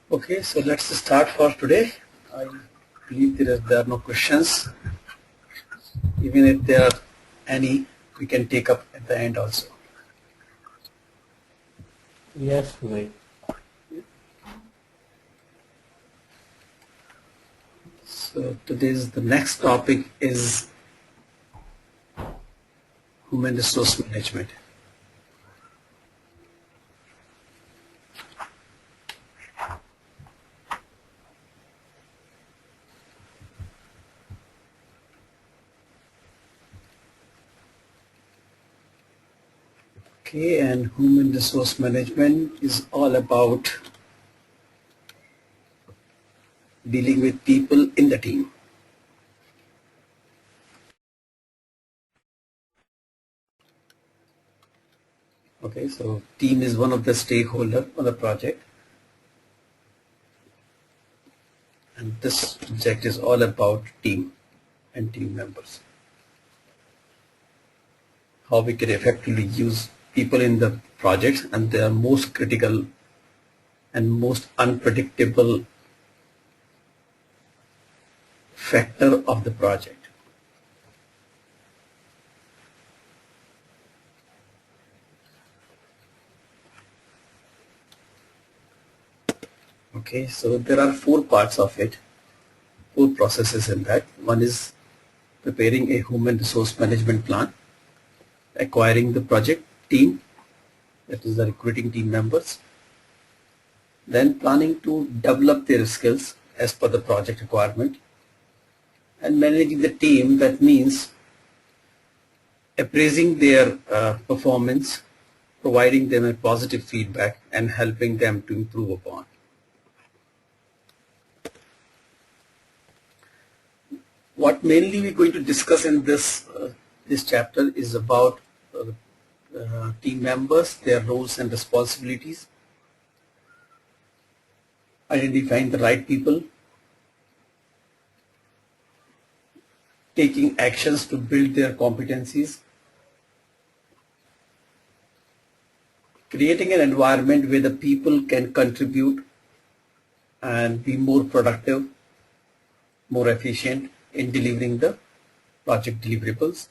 Okay, so let's start for today. I believe there are no questions. Even if there are any, we can take up at the end also. Yes, Vivek. So the next topic is human resource management. Okay, and human resource management is all about dealing with people in the team. Okay, so team is one of the stakeholders on the project, and this project is all about team and team members. How we can effectively use people in the projects and their most critical and most unpredictable factor of the project. Okay, so there are four parts of it, four processes in that. One is preparing a human resource management plan, acquiring the project team, that is the recruiting team members, then planning to develop their skills as per the project requirement, and managing the team, that means appraising their performance, providing them a positive feedback and helping them to improve upon. What mainly we're going to discuss in this chapter is about team members, their roles and responsibilities, identifying the right people, taking actions to build their competencies, creating an environment where the people can contribute and be more productive, more efficient in delivering the project deliverables.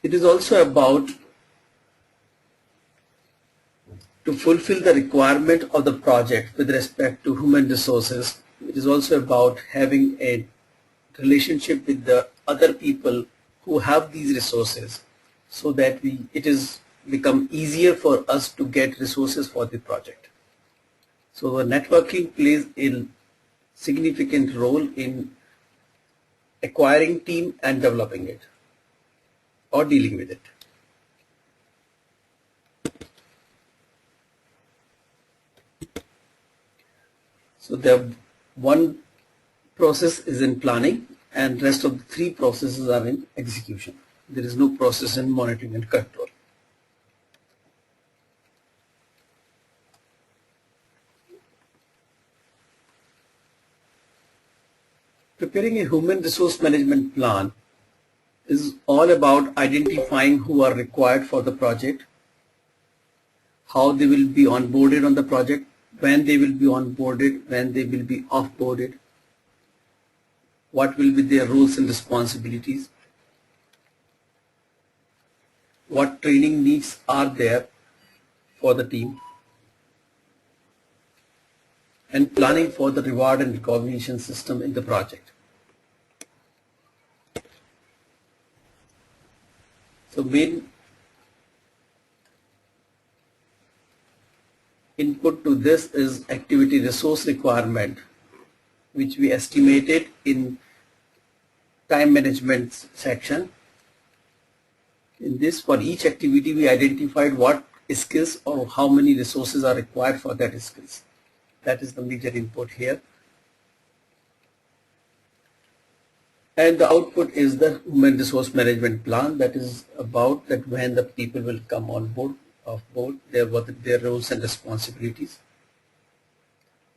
It is also about to fulfill the requirement of the project with respect to human resources. It is also about having a relationship with the other people who have these resources so that it is become easier for us to get resources for the project. So the networking plays a significant role in acquiring team and developing it or dealing with it. So the one process is in planning and rest of the three processes are in execution. There is no process in monitoring and control. Preparing a human resource management plan is all about identifying who are required for the project, how they will be onboarded on the project, when they will be onboarded, when they will be offboarded, what will be their roles and responsibilities, what training needs are there for the team, and planning for the reward and recognition system in the project. So main input to this is activity resource requirement, which we estimated in time management section. In this, for each activity, we identified what skills or how many resources are required for that skills. That is the major input here. And the output is the human resource management plan, that is about that when the people will come on board, their roles and responsibilities,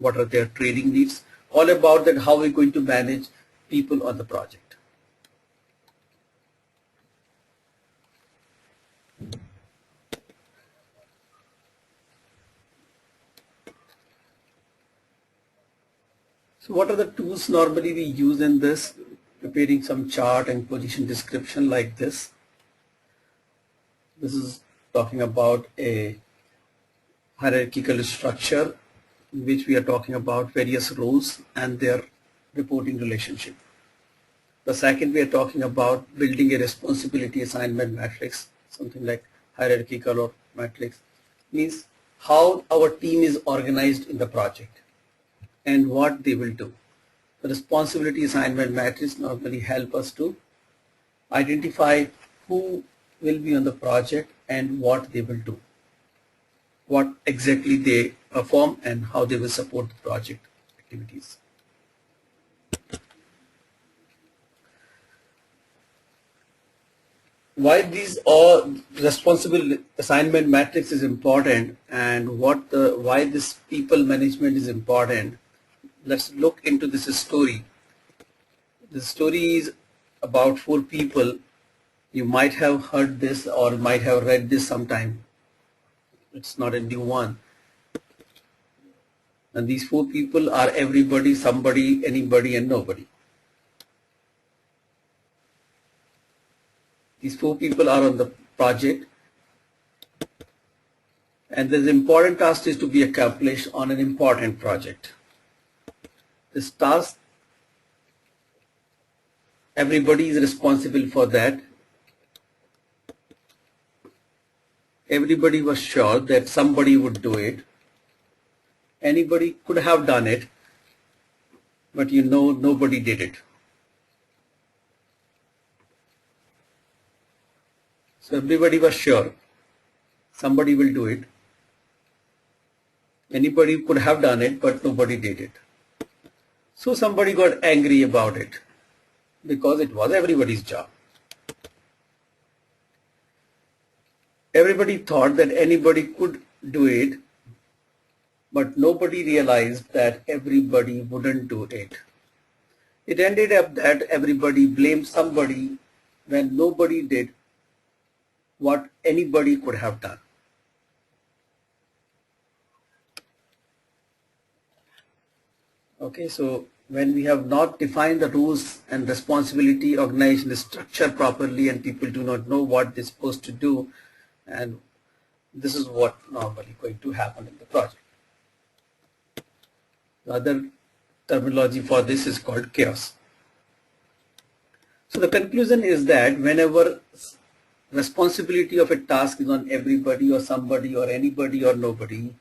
what are their training needs, all about that how we're going to manage people on the project. So what are the tools normally we use in this? Preparing some chart and position description like this. This is talking about a hierarchical structure in which we are talking about various roles and their reporting relationship. The second, we are talking about building a responsibility assignment matrix, something like hierarchical or matrix, means how our team is organized in the project and what they will do. The responsibility assignment matrix normally help us to identify who will be on the project and what they will do, what exactly they perform and how they will support the project activities. Why these all responsible assignment matrix is important and why this people management is important. Let's look into this story. The story is about 4 people. You might have heard this or might have read this sometime. It's not a new one. And these 4 people are everybody, somebody, anybody and nobody. These 4 people are on the project and this important task is to be accomplished on an important project. This task, everybody is responsible for that. Everybody was sure that somebody would do it. Anybody could have done it, but nobody did it. So everybody was sure somebody will do it. Anybody could have done it, but nobody did it. So somebody got angry about it because it was everybody's job. Everybody thought that anybody could do it, but nobody realized that everybody wouldn't do it. It ended up that everybody blamed somebody when nobody did what anybody could have done. Okay, so when we have not defined the rules and responsibility, organization structure properly and people do not know what they're supposed to do, and this is what normally going to happen in the project. The other terminology for this is called chaos. So the conclusion is that whenever responsibility of a task is on everybody or somebody or anybody or nobody,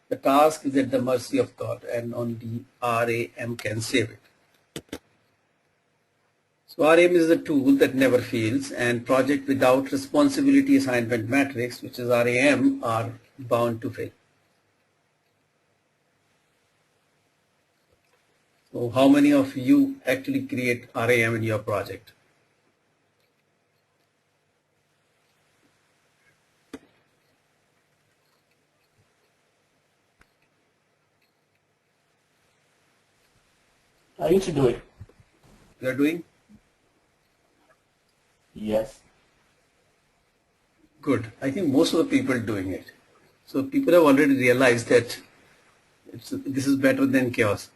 the task is at the mercy of God and only RAM can save it. So RAM is a tool that never fails and project without responsibility assignment matrix, which is RAM, are bound to fail. So how many of you actually create RAM in your project? I used to do it. You are doing? Yes. Good. I think most of the people are doing it. So people have already realized that this is better than chaos.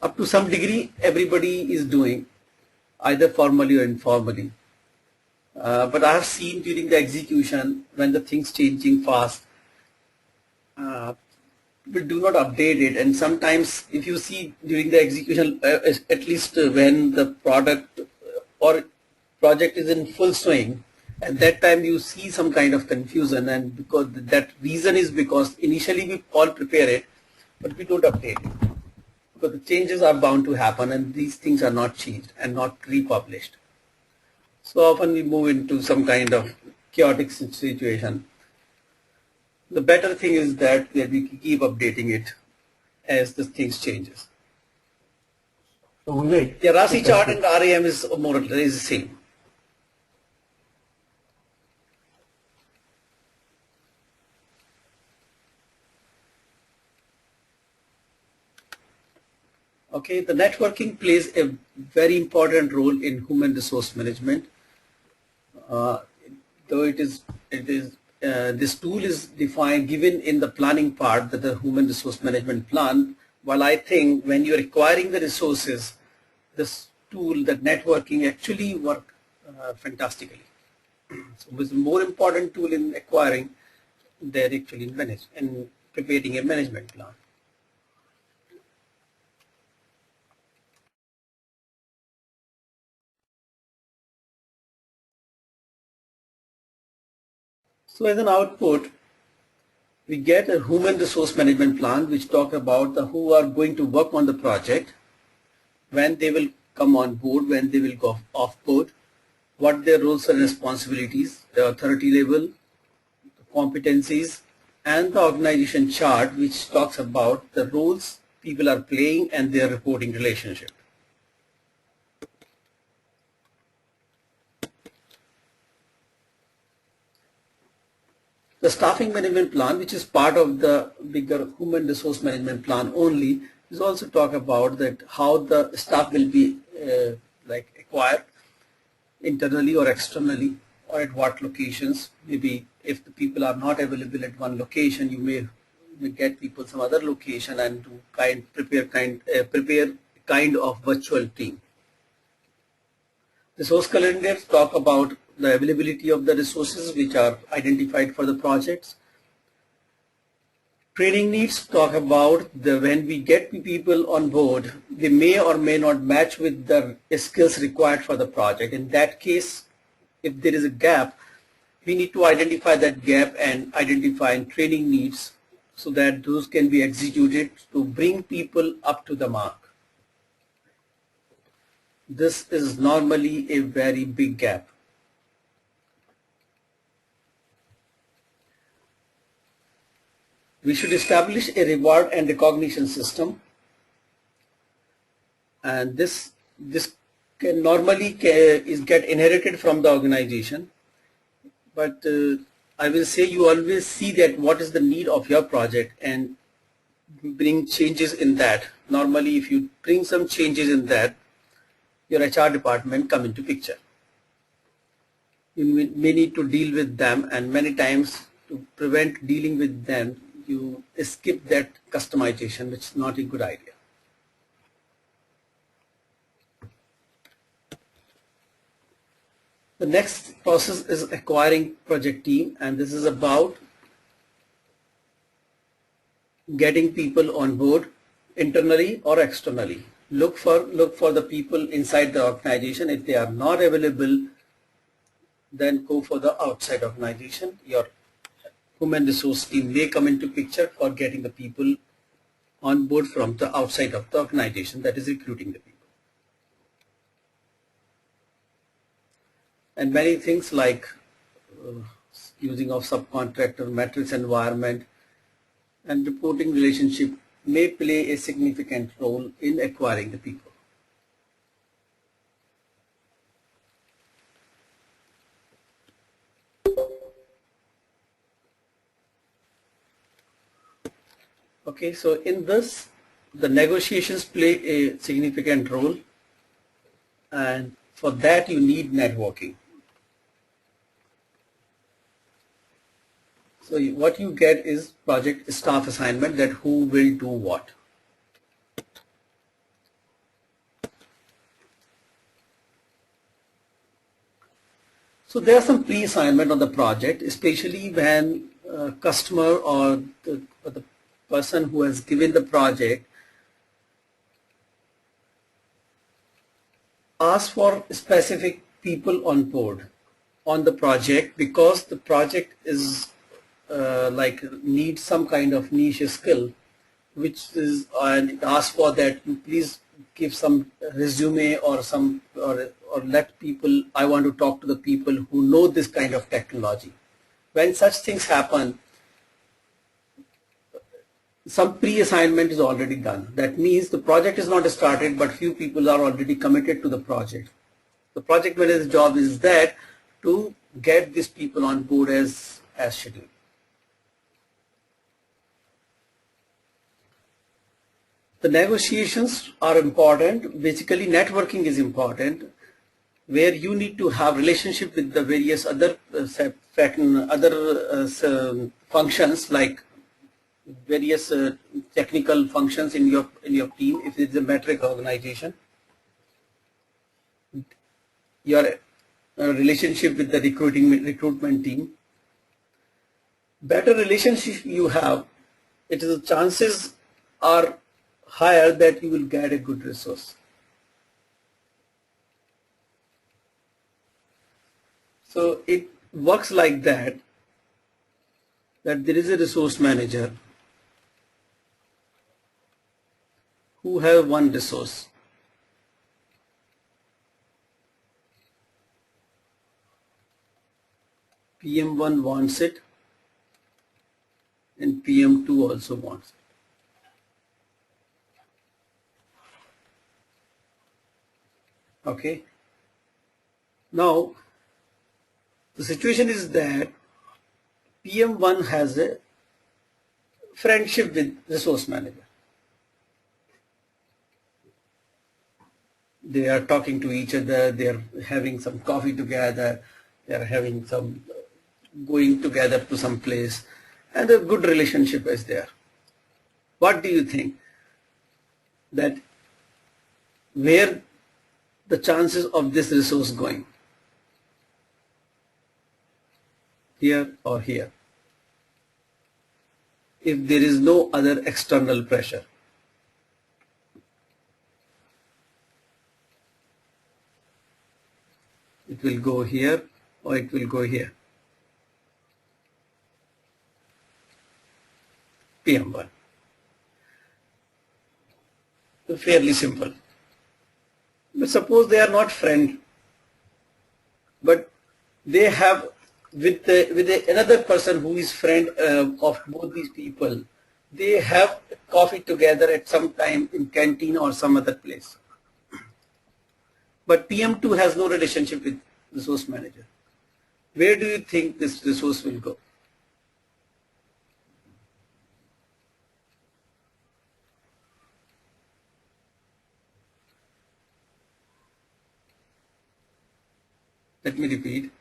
Up to some degree, everybody is doing, either formally or informally. But I have seen during the execution, when the things changing fast, people do not update it. And sometimes if you see during the execution, at least when the product or project is in full swing, at that time you see some kind of confusion, and because that reason is because initially we all prepare it, but we don't update it. Because the changes are bound to happen and these things are not changed and not republished. So often we move into some kind of chaotic situation. The better thing is that we keep updating it as the things changes. So Vivek. Yeah, RASI chart and RAM is more or less the same. Okay, the networking plays a very important role in human resource management. Though it is this tool is given in the planning part, that the human resource management plan. While I think when you're acquiring the resources, this tool, that networking, actually work fantastically. So it's a more important tool in acquiring than actually in preparing a management plan. So as an output, we get a human resource management plan which talk about who are going to work on the project, when they will come on board, when they will go off board, what their roles and responsibilities, the authority level, the competencies, and the organization chart which talks about the roles people are playing and their reporting relationship. The staffing management plan, which is part of the bigger human resource management plan only, is also talk about that how the staff will be acquired internally or externally, or at what locations. Maybe if the people are not available at one location, you may get people some other location and to prepare kind of virtual team. Resource calendars talk about the availability of the resources which are identified for the projects. Training needs talk about when we get people on board, they may or may not match with the skills required for the project. In that case, if there is a gap, we need to identify that gap and identify training needs so that those can be executed to bring people up to the mark. This is normally a very big gap. We should establish a reward and recognition system, and this can normally get inherited from the organization. But I will say you always see that what is the need of your project and bring changes in that. Normally, if you bring some changes in that, your HR department come into picture. You may need to deal with them, and many times to prevent dealing with them, you skip that customization, which is not a good idea. The next process is acquiring project team, and this is about getting people on board internally or externally. Look for the people inside the organization. If they are not available, then go for the outside organization. Your human resource team may come into picture for getting the people on board from the outside of the organization, that is recruiting the people. And many things like using of subcontractor, matrix environment, and reporting relationship may play a significant role in acquiring the people. Okay, so in this, the negotiations play a significant role, and for that you need networking. So what you get is project staff assignment, that who will do what. So there are some pre-assignment on the project, especially when customer or the person who has given the project asks for specific people on board on the project, because the project is needs some kind of niche skill, which is, and ask for that you please give some resume or some or let people, I want to talk to the people who know this kind of technology. When such things happen, some pre-assignment is already done. That means the project is not started, but few people are already committed to the project. The project manager's job is that to get these people on board as scheduled. The negotiations are important. Basically, networking is important. where you need to have relationship with the various other functions, like various technical functions in your team. If it's a metric organization, your relationship with the recruitment team, better relationship you have, it is the chances are higher that you will get a good resource. So it works like that there is a resource manager who have one resource. PM1 wants it and PM2 also wants it. Okay. Now, the situation is that PM1 has a friendship with resource manager. They are talking to each other, they are having some coffee together, they are having some going together to some place, and a good relationship is there. What do you think? That where the chances of this resource going? Here or here? If there is no other external pressure. It will go here or it will go here. PM1. Fairly simple. But suppose they are not friends, but they have another person who is friend of both these people. They have coffee together at some time in canteen or some other place. But PM2 has no relationship with resource manager. Where do you think this resource will go? Let me repeat.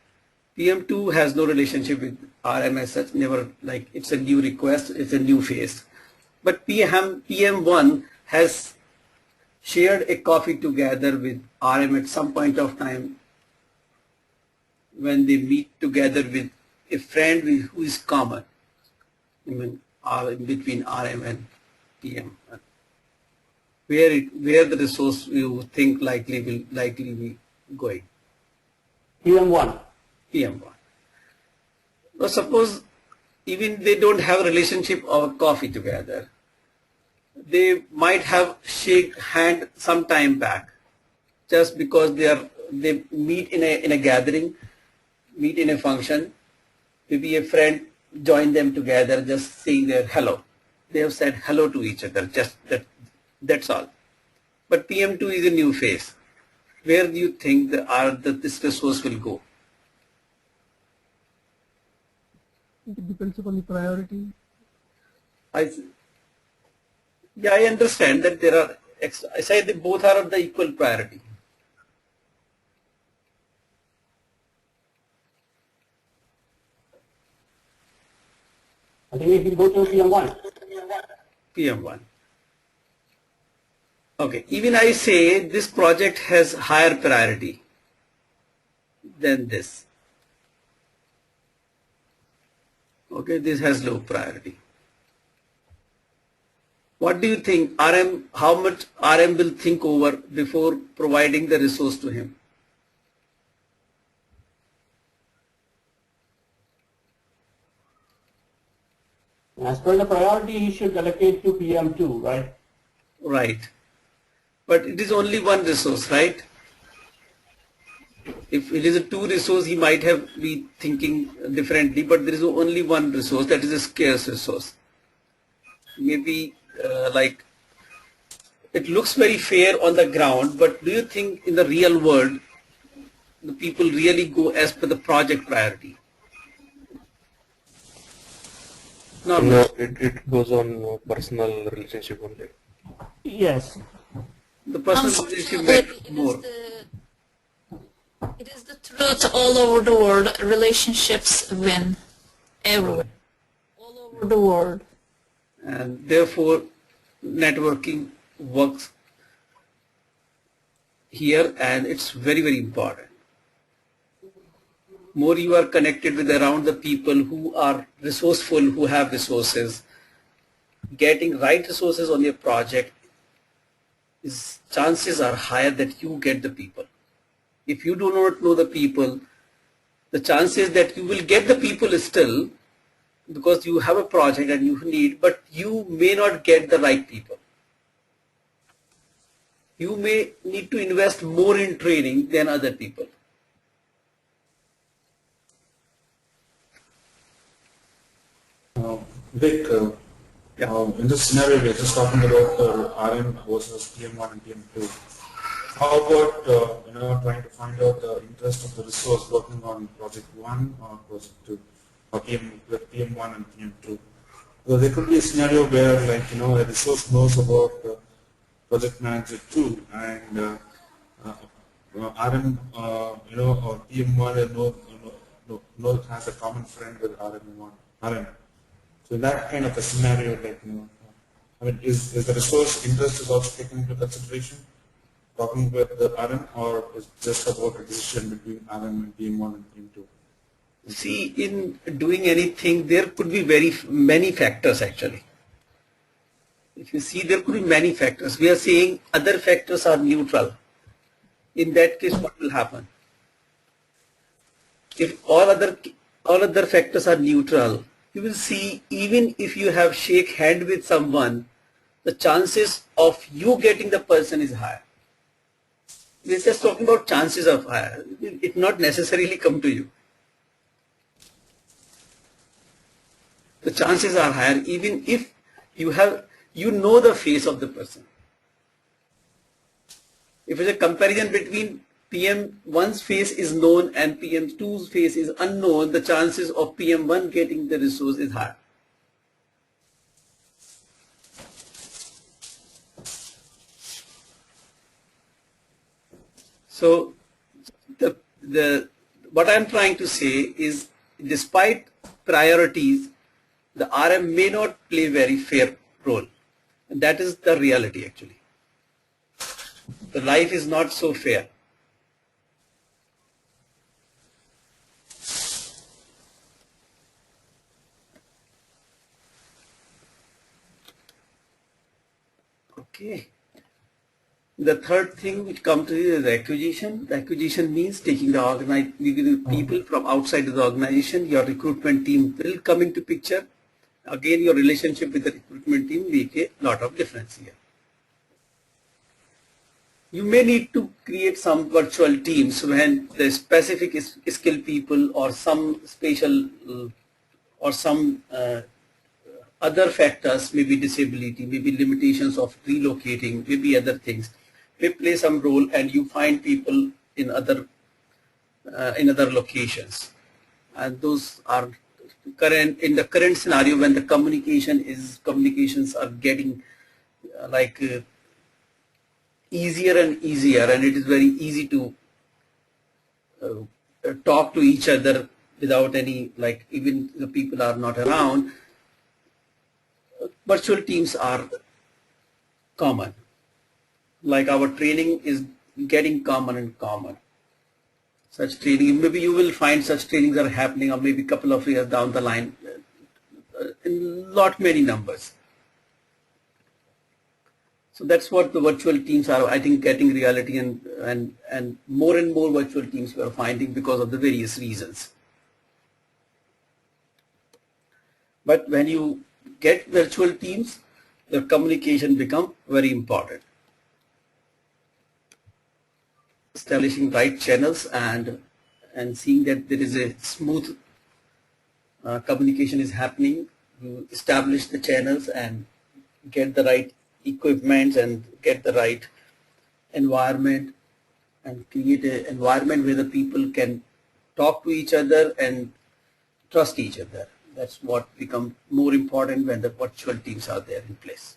PM2 has no relationship with RM as such, never, like it's a new request, it's a new phase. But PM1 has shared a coffee together with RM at some point of time when they meet together with a friend who is common between RM and PM. Where the resource you think likely be going? PM1. PM1. Now suppose even they don't have a relationship or coffee together. They might have shake hand some time back, just because they meet in a gathering, meet in a function. Maybe a friend joined them together, just saying their hello. They have said hello to each other, just that's all. But PM2 is a new phase. Where do you think this resource will go? It depends upon the priority. I understand that there are, I say they both are of the equal priority. I think we will go to PM1. PM1. Okay, even I say this project has higher priority than this. Okay, this has low priority. What do you think, how much RM will think over before providing the resource to him? As per the priority, he should allocate to PM2, right? Right. But it is only one resource, right? If it is a two resource, he might have been thinking differently, but there is only one resource, that is a scarce resource. Maybe like it looks very fair on the ground, but do you think in the real world the people really go as per the project priority? No, it goes on personal relationship only. Yes. The personal relationship matters more. Truth all over the world, relationships win everywhere, all over the world. And therefore, networking works here, and it's very, very important. More you are connected with around the people who are resourceful, who have resources, getting right resources on your project, is chances are higher that you get the people. If you do not know the people, the chances that you will get the people is still, because you have a project and you need, but you may not get the right people. You may need to invest more in training than other people. Vivek, in this scenario, we are just talking about RM versus PM1 and PM2. How about trying to find out the interest of the resource working on project 1 or project 2, or PM1 and PM2? So there could be a scenario where, a resource knows about project manager 2 and RM, or PM1 has a common friend with RM. So in that kind of a scenario, is the resource interest is also taken into consideration, talking with the RM, or is it just about a decision between RM and PM1 and PM2? See, in doing anything, there could be many factors actually. If you see, there could be many factors. We are saying other factors are neutral. In that case, what will happen? If all other factors are neutral, you will see, even if you have shake hand with someone, the chances of you getting the person is higher. We're just talking about chances of higher. It not necessarily come to you. The chances are higher even if you know the face of the person. If it's a comparison between PM1's face is known and PM2's face is unknown, the chances of PM1 getting the resource is high. So what I'm trying to say is, despite priorities, the RM may not play very fair role. And that is the reality actually. The life is not so fair. Okay. The third thing which comes to is acquisition. The acquisition means taking the people from outside of the organization. Your recruitment team will come into picture. Again, your relationship with the recruitment team make a lot of difference here. You may need to create some virtual teams when the specific skill people or some special or some other factors, maybe disability, maybe limitations of relocating, maybe other things, may play some role, and you find people in other locations, and those are in the current scenario when the communications are getting easier and easier, and it is very easy to talk to each other without any, even the people are not around. Virtual teams are common. Like our training is getting common and common. Such training, maybe you will find such trainings are happening, or maybe a couple of years down the line, in many numbers. So that's what the virtual teams are, I think, getting reality, and more virtual teams we are finding because of the various reasons. But when you get virtual teams, the communication become very important. Establishing right channels and seeing that there is a smooth communication is happening. You establish the channels and get the right equipment and get the right environment, and create an environment where the people can talk to each other and trust each other. That's what becomes more important when the virtual teams are there in place.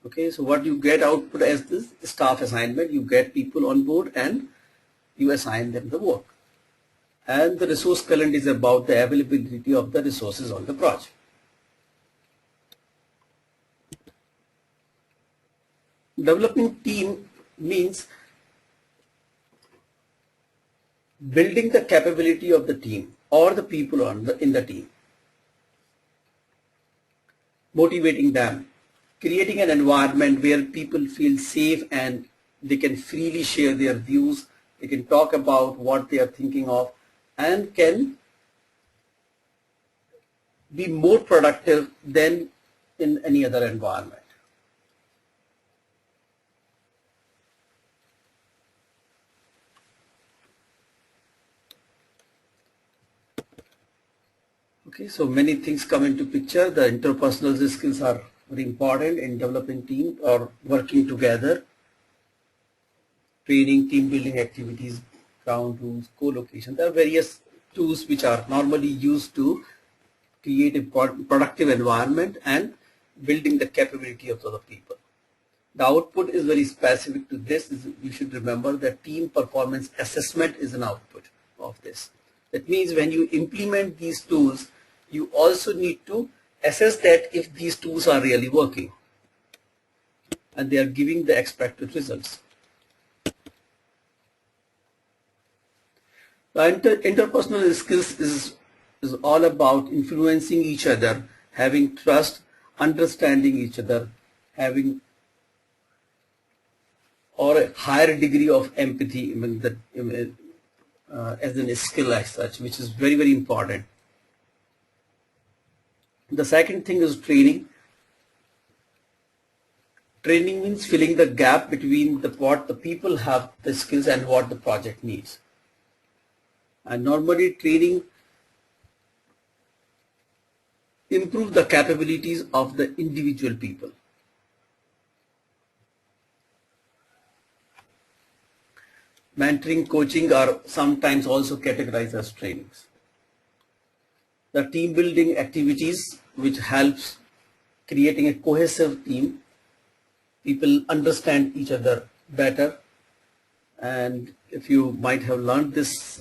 Okay, so what you get output as this staff assignment, you get people on board and you assign them the work. And the resource calendar is about the availability of the resources on the project. Developing team means building the capability of the team or the people in the team, motivating them, creating an environment where people feel safe and they can freely share their views, they can talk about what they are thinking of, and can be more productive than in any other environment. Okay, so many things come into picture. The interpersonal skills are very important in developing team or working together. Training, team building activities, ground rules, co-location. There are various tools which are normally used to create a productive environment and building the capability of other people. The output is very specific to this. You should remember that team performance assessment is an output of this. That means when you implement these tools, you also need to assess that if these tools are really working and they are giving the expected results. The interpersonal skills is all about influencing each other, having trust, understanding each other, having or a higher degree of empathy as a skill as such, which is very, very important. The second thing is training. Training means filling the gap between what the people have the skills and what the project needs. And normally training improves the capabilities of the individual people. Mentoring, coaching are sometimes also categorized as trainings. The team building activities which helps creating a cohesive team. People understand each other better, and if you might have learned this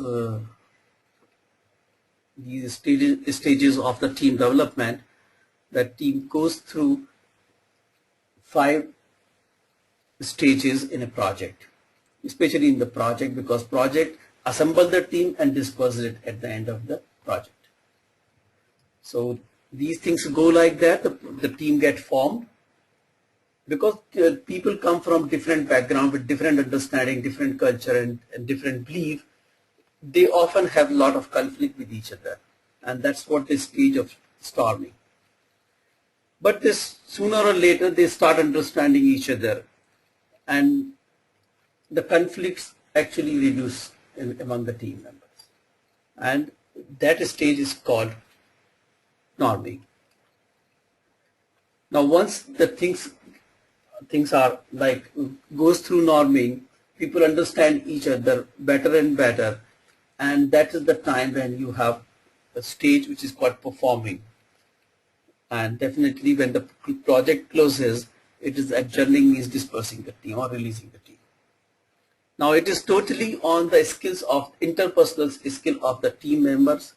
these stages of the team development, that team goes through 5 stages in a project, especially in the project, because project assemble the team and disperse it at the end of the project. So these things go like that. The team get formed because people come from different background with different understanding, different culture and different belief. They often have a lot of conflict with each other, and that's what the stage of storming. But this sooner or later they start understanding each other, and the conflicts actually reduce among the team members, and that stage is called norming. Now once the things are like goes through norming, people understand each other better and better, and that is the time when you have a stage which is called performing. And definitely when the project closes, it is adjourning, means dispersing the team or releasing the team. Now it is totally on the skills of interpersonal skill of the team members,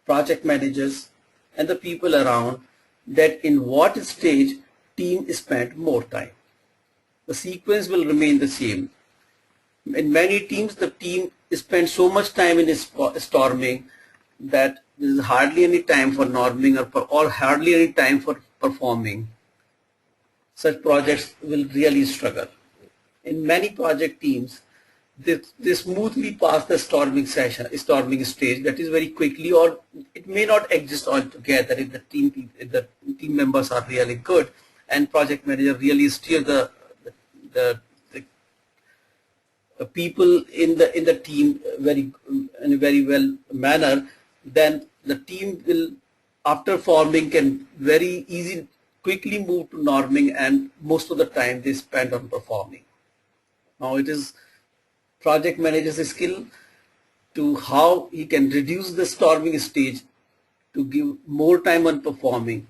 project managers and the people around, that in what stage team spent more time. The sequence will remain the same. In many teams, the team spends so much time in storming that there is hardly any time for norming or hardly any time for performing. Such projects will really struggle. In many project teams, they smoothly pass the storming stage, that is very quickly, or it may not exist altogether if the team members are really good and project manager really steer the people in the team in a very well manner. Then the team will, after forming, can very quickly move to norming, and most of the time they spend on performing. Now it is project manager's skill to how he can reduce the storming stage to give more time on performing,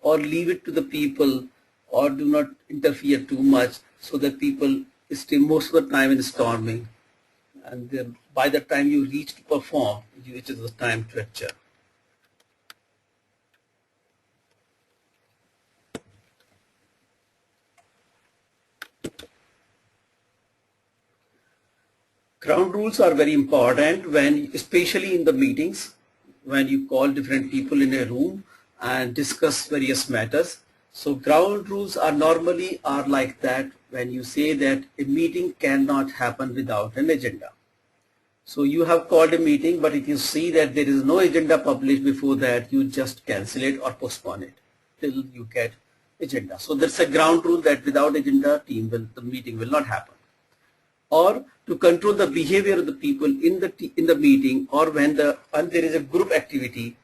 or leave it to the people, or do not interfere too much, so that people stay most of the time in storming. And then by the time you reach to perform, it is the time to lecture. Ground rules are very important when, especially in the meetings, when you call different people in a room and discuss various matters. So ground rules are normally like that when you say that a meeting cannot happen without an agenda. So you have called a meeting, but if you see that there is no agenda published before that, you just cancel it or postpone it till you get agenda. So there's a ground rule that without agenda, the meeting will not happen. Or to control the behavior of the people in the meeting, or when there is a group activity,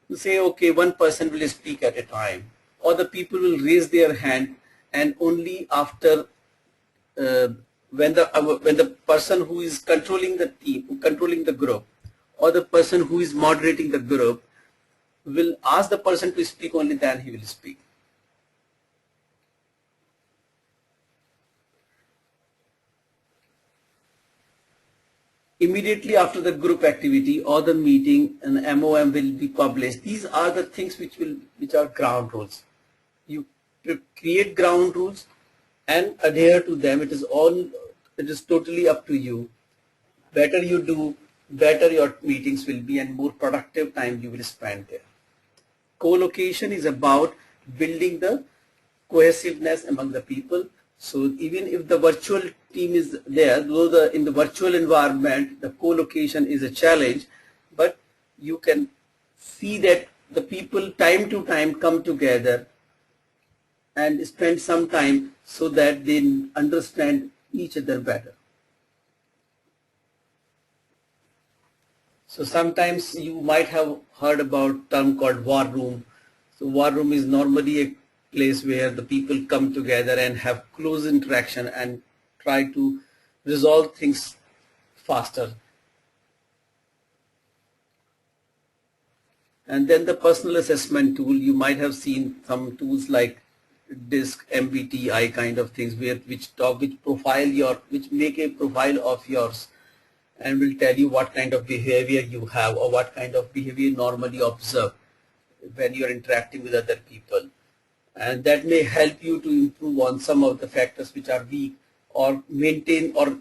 you say, okay, one person will speak at a time, or the people will raise their hand, and only after when the person who is controlling the team, controlling the group, or the person who is moderating the group will ask the person to speak, only then he will speak. Immediately after the group activity or the meeting, an MOM will be published. These are the things which are ground rules. You create ground rules and adhere to them. It is totally up to you. Better you do, better your meetings will be, and more productive time you will spend there. Co-location is about building the cohesiveness among the people. So even if the virtual team is there, though in the virtual environment, the co-location is a challenge, but you can see that the people time to time come together and spend some time so that they understand each other better. So sometimes you might have heard about a term called war room. So war room is normally a place where the people come together and have close interaction and try to resolve things faster. And then the personal assessment tool, you might have seen some tools like DISC, MBTI kind of things, which make a profile of yours and will tell you what kind of behavior you have or what kind of behavior you normally observe when you're interacting with other people. And that may help you to improve on some of the factors which are weak, or maintain or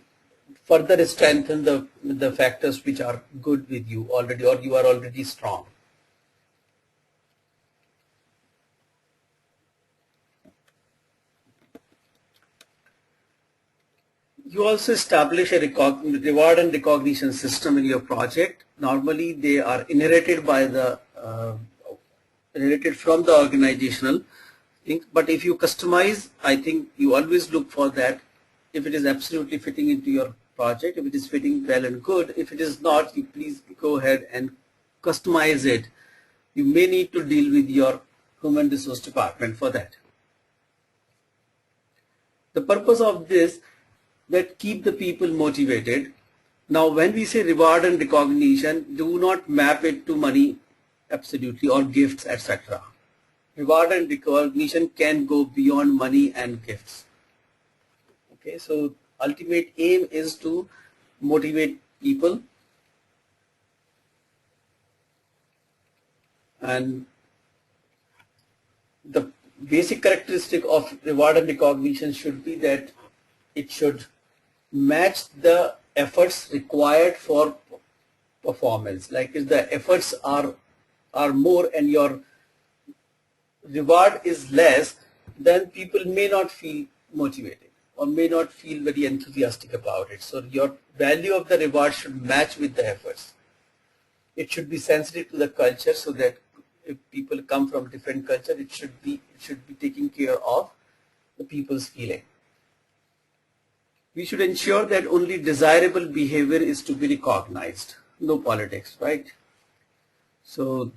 further strengthen the factors which are good with you already, or you are already strong. You also establish a reward and recognition system in your project. Normally they are inherited from the organizational things, but if you customize, I think you always look for that. If it is absolutely fitting into your project, if it is fitting well and good, if it is not, you please go ahead and customize it. You may need to deal with your human resource department for that. The purpose of this, that keep the people motivated. Now when we say reward and recognition, do not map it to money absolutely, or gifts, etc. Reward and recognition can go beyond money and gifts. Okay, so ultimate aim is to motivate people, and the basic characteristic of reward and recognition should be that it should match the efforts required for performance. Like if the efforts are more and your reward is less, then people may not feel motivated or may not feel very enthusiastic about it. So your value of the reward should match with the efforts. It should be sensitive to the culture, so that if people come from different culture, it should be taking care of the people's feeling. We should ensure that only desirable behavior is to be recognized. No politics, right? So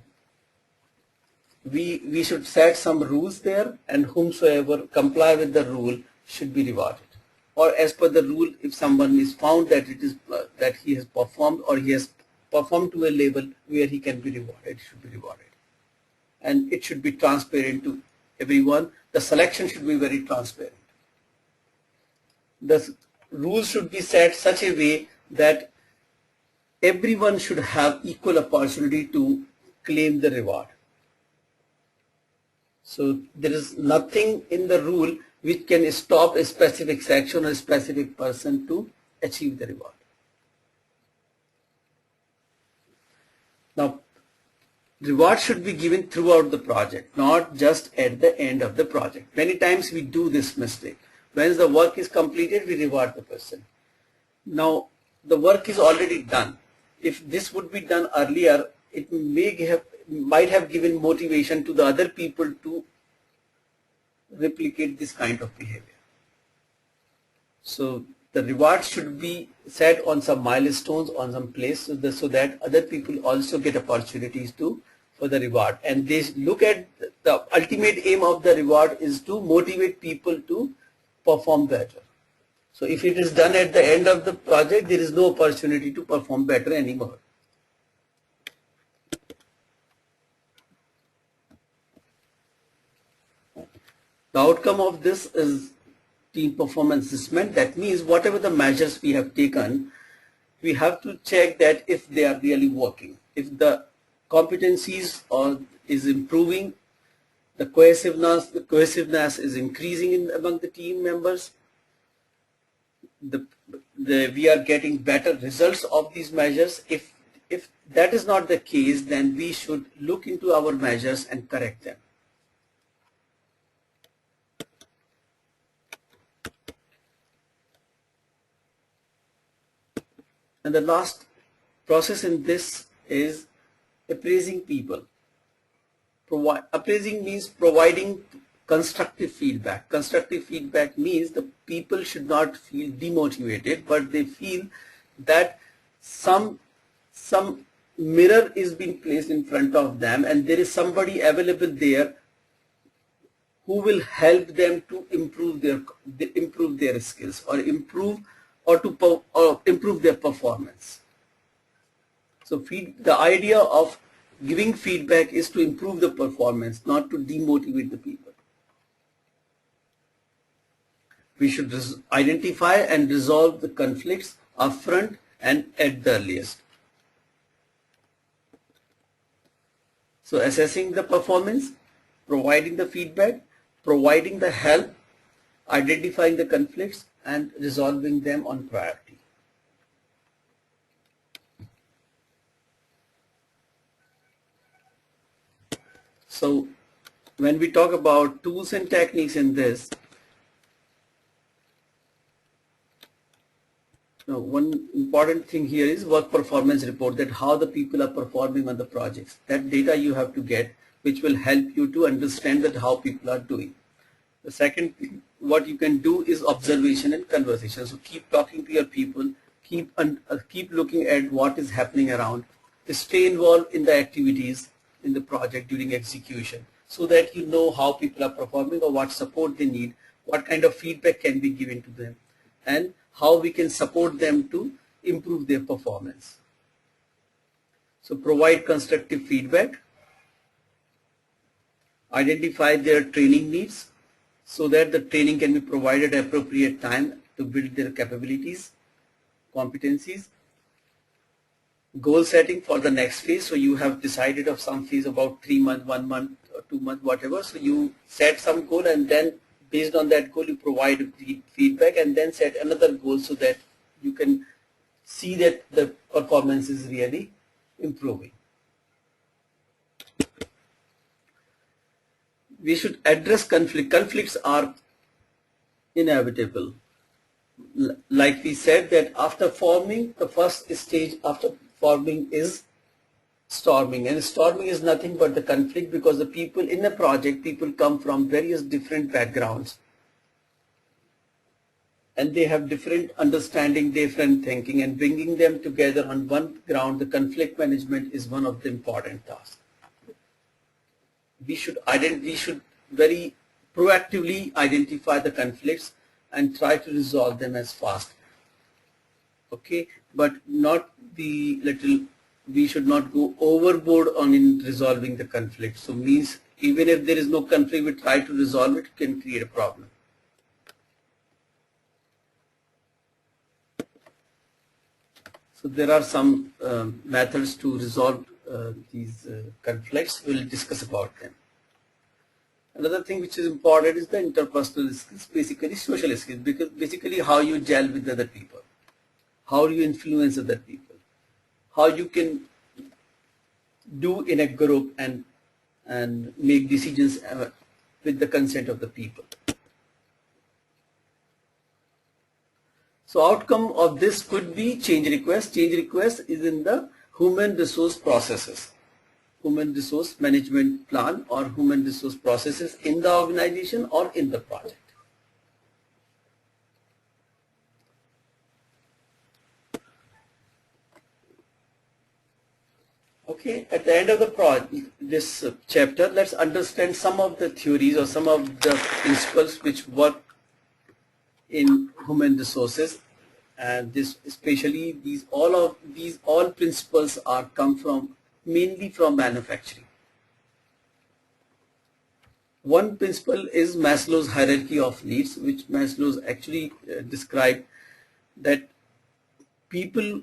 we should set some rules there, and whomsoever comply with the rule should be rewarded. Or as per the rule, if someone is found that that he has performed, or he has performed to a level where he can be rewarded, should be rewarded. And it should be transparent to everyone. The selection should be very transparent. The rules should be set such a way that everyone should have equal opportunity to claim the reward. So there is nothing in the rule which can stop a specific section or a specific person to achieve the reward. Now, reward should be given throughout the project, not just at the end of the project. Many times we do this mistake. Once the work is completed, we reward the person. Now, the work is already done. If this would be done earlier, it might have given motivation to the other people to replicate this kind of behavior. So the reward should be set on some milestones, on some place, so that other people also get opportunities for the reward. And they look at the ultimate aim of the reward is to motivate people to perform better. So if it is done at the end of the project, there is no opportunity to perform better anymore. The outcome of this is team performance assessment. That means whatever the measures we have taken, we have to check that if they are really working. If the competencies is improving, the cohesiveness is increasing among the team members, we are getting better results of these measures. If that is not the case, then we should look into our measures and correct them. And the last process in this is appraising people. Appraising means providing constructive feedback. Constructive feedback means the people should not feel demotivated, but they feel that some mirror is being placed in front of them and there is somebody available there who will help them to improve their skills or improve their performance. So the idea of giving feedback is to improve the performance, not to demotivate the people. We should identify and resolve the conflicts upfront and at the earliest. So assessing the performance, providing the feedback, providing the help, identifying the conflicts and resolving them on priority. So when we talk about tools and techniques in this, now one important thing here is work performance report, that how the people are performing on the projects. That data you have to get, which will help you to understand that how people are doing. The second thing, what you can do is observation and conversation. So keep talking to your people, keep looking at what is happening around, stay involved in the activities in the project during execution, so that you know how people are performing or what support they need, what kind of feedback can be given to them, and how we can support them to improve their performance. So provide constructive feedback, identify their training needs so that the training can be provided at appropriate time to build their capabilities, competencies. Goal setting for the next phase. So you have decided of some phase about 3 months, 1 month or 2 months, whatever. So you set some goal and then based on that goal you provide feedback and then set another goal so that you can see that the performance is really improving. We should address conflict. Conflicts are inevitable. Like we said that after forming, the first stage after forming is storming, and storming is nothing but the conflict, because the people in a project, people come from various different backgrounds and they have different understanding, different thinking, and bringing them together on one ground, the conflict management is one of the important tasks. We should very proactively identify the conflicts and try to resolve them as fast. Okay, but not we should not go overboard on in resolving the conflict. So means Even if there is no conflict, we try to resolve it, can create a problem. So there are some methods to resolve these conflicts. We'll discuss about them. Another thing which is important is the interpersonal skills, basically social skills, because basically how you gel with other people, how you influence other people, how you can do in a group and make decisions with the consent of the people. So outcome of this could be change request. Change request is in the human resource processes, human resource management plan or human resource processes in the organization or in the project. Okay, at the end of the this chapter, let's understand some of the theories or some of the principles which work in human resources, and this especially all principles are come from mainly from manufacturing. One principle is Maslow's hierarchy of needs, which Maslow's actually described that people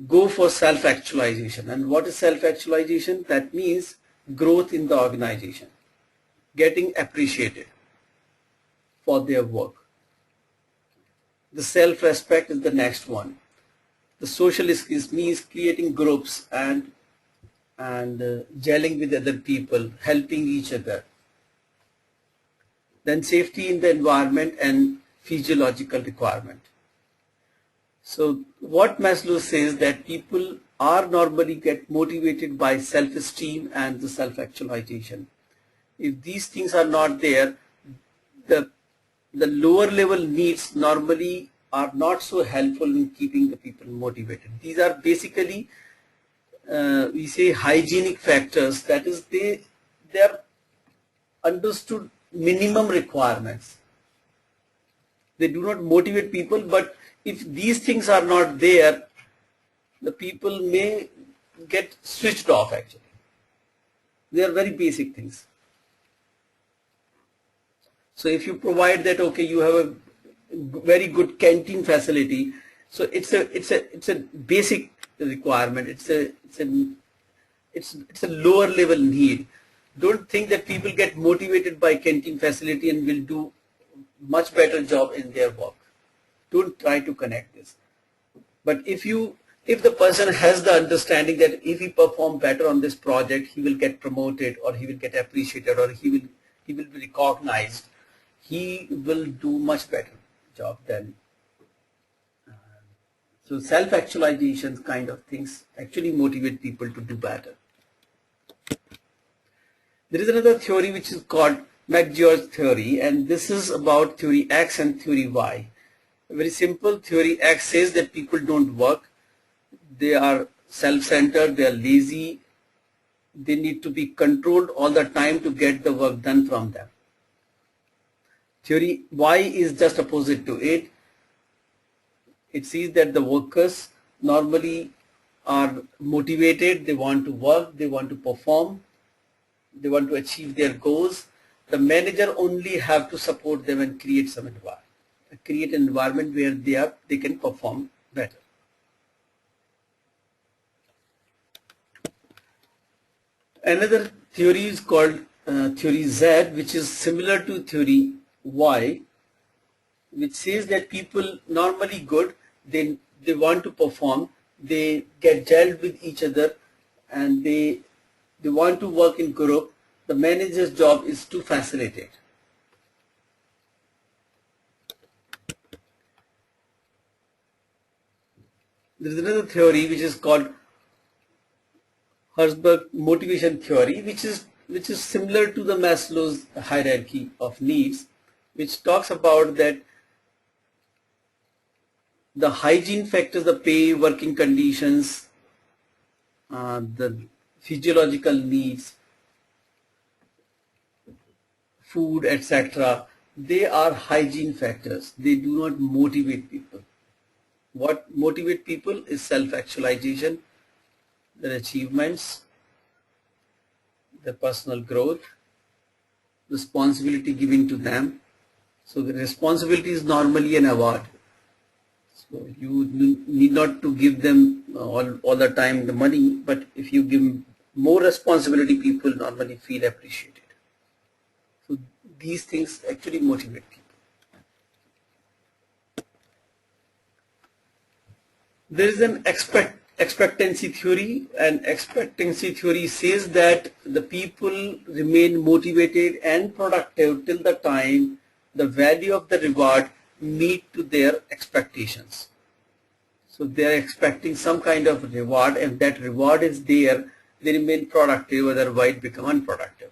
go for self-actualization. And what is self-actualization? That means growth in the organization, getting appreciated for their work. The self-respect is the next one. The social skills means creating groups and gelling with other people, helping each other. Then safety in the environment and physiological requirement. So what Maslow says that people are normally get motivated by self-esteem and the self-actualization. If these things are not there, the lower level needs normally are not so helpful in keeping the people motivated. These are basically we say hygienic factors, that is they are understood minimum requirements. They do not motivate people, but if these things are not there, the people may get switched off actually. They are very basic things. So if you provide that, okay, you have a very good canteen facility, so it's a basic requirement. It's a lower level need. Don't think that people get motivated by canteen facility and will do much better job in their work. Don't try to connect this. But if the person has the understanding that if he perform better on this project, he will get promoted or he will get appreciated or he will be recognized, he will do much better job than. So self-actualization kind of things actually motivate people to do better. There is another theory which is called McGeorge theory, and this is about theory X and theory Y. A very simple theory X says that people don't work, they are self-centered, they are lazy, they need to be controlled all the time to get the work done from them. Theory Y is just opposite to it. It says that the workers normally are motivated, they want to work, they want to perform, they want to achieve their goals. The manager only have to support them and create some environment. Create an environment where they can perform better. Another theory is called theory Z, which is similar to theory Y, which says that people normally good, they want to perform, they get gelled with each other, and they want to work in group. The manager's job is to facilitate. There is another theory which is called Herzberg motivation theory, which is similar to the Maslow's hierarchy of needs, which talks about that the hygiene factors, the pay, working conditions, the physiological needs, food, etc., they are hygiene factors. They do not motivate people. What motivates people is self-actualization, their achievements, their personal growth, responsibility given to them. So the responsibility is normally an award. So you need not to give them all the time the money, but if you give more responsibility, people normally feel appreciated. So these things actually motivate people. There is an expectancy theory, and expectancy theory says that the people remain motivated and productive till the time the value of the reward meet to their expectations. So they are expecting some kind of reward. If that reward is there, they remain productive, otherwise become unproductive.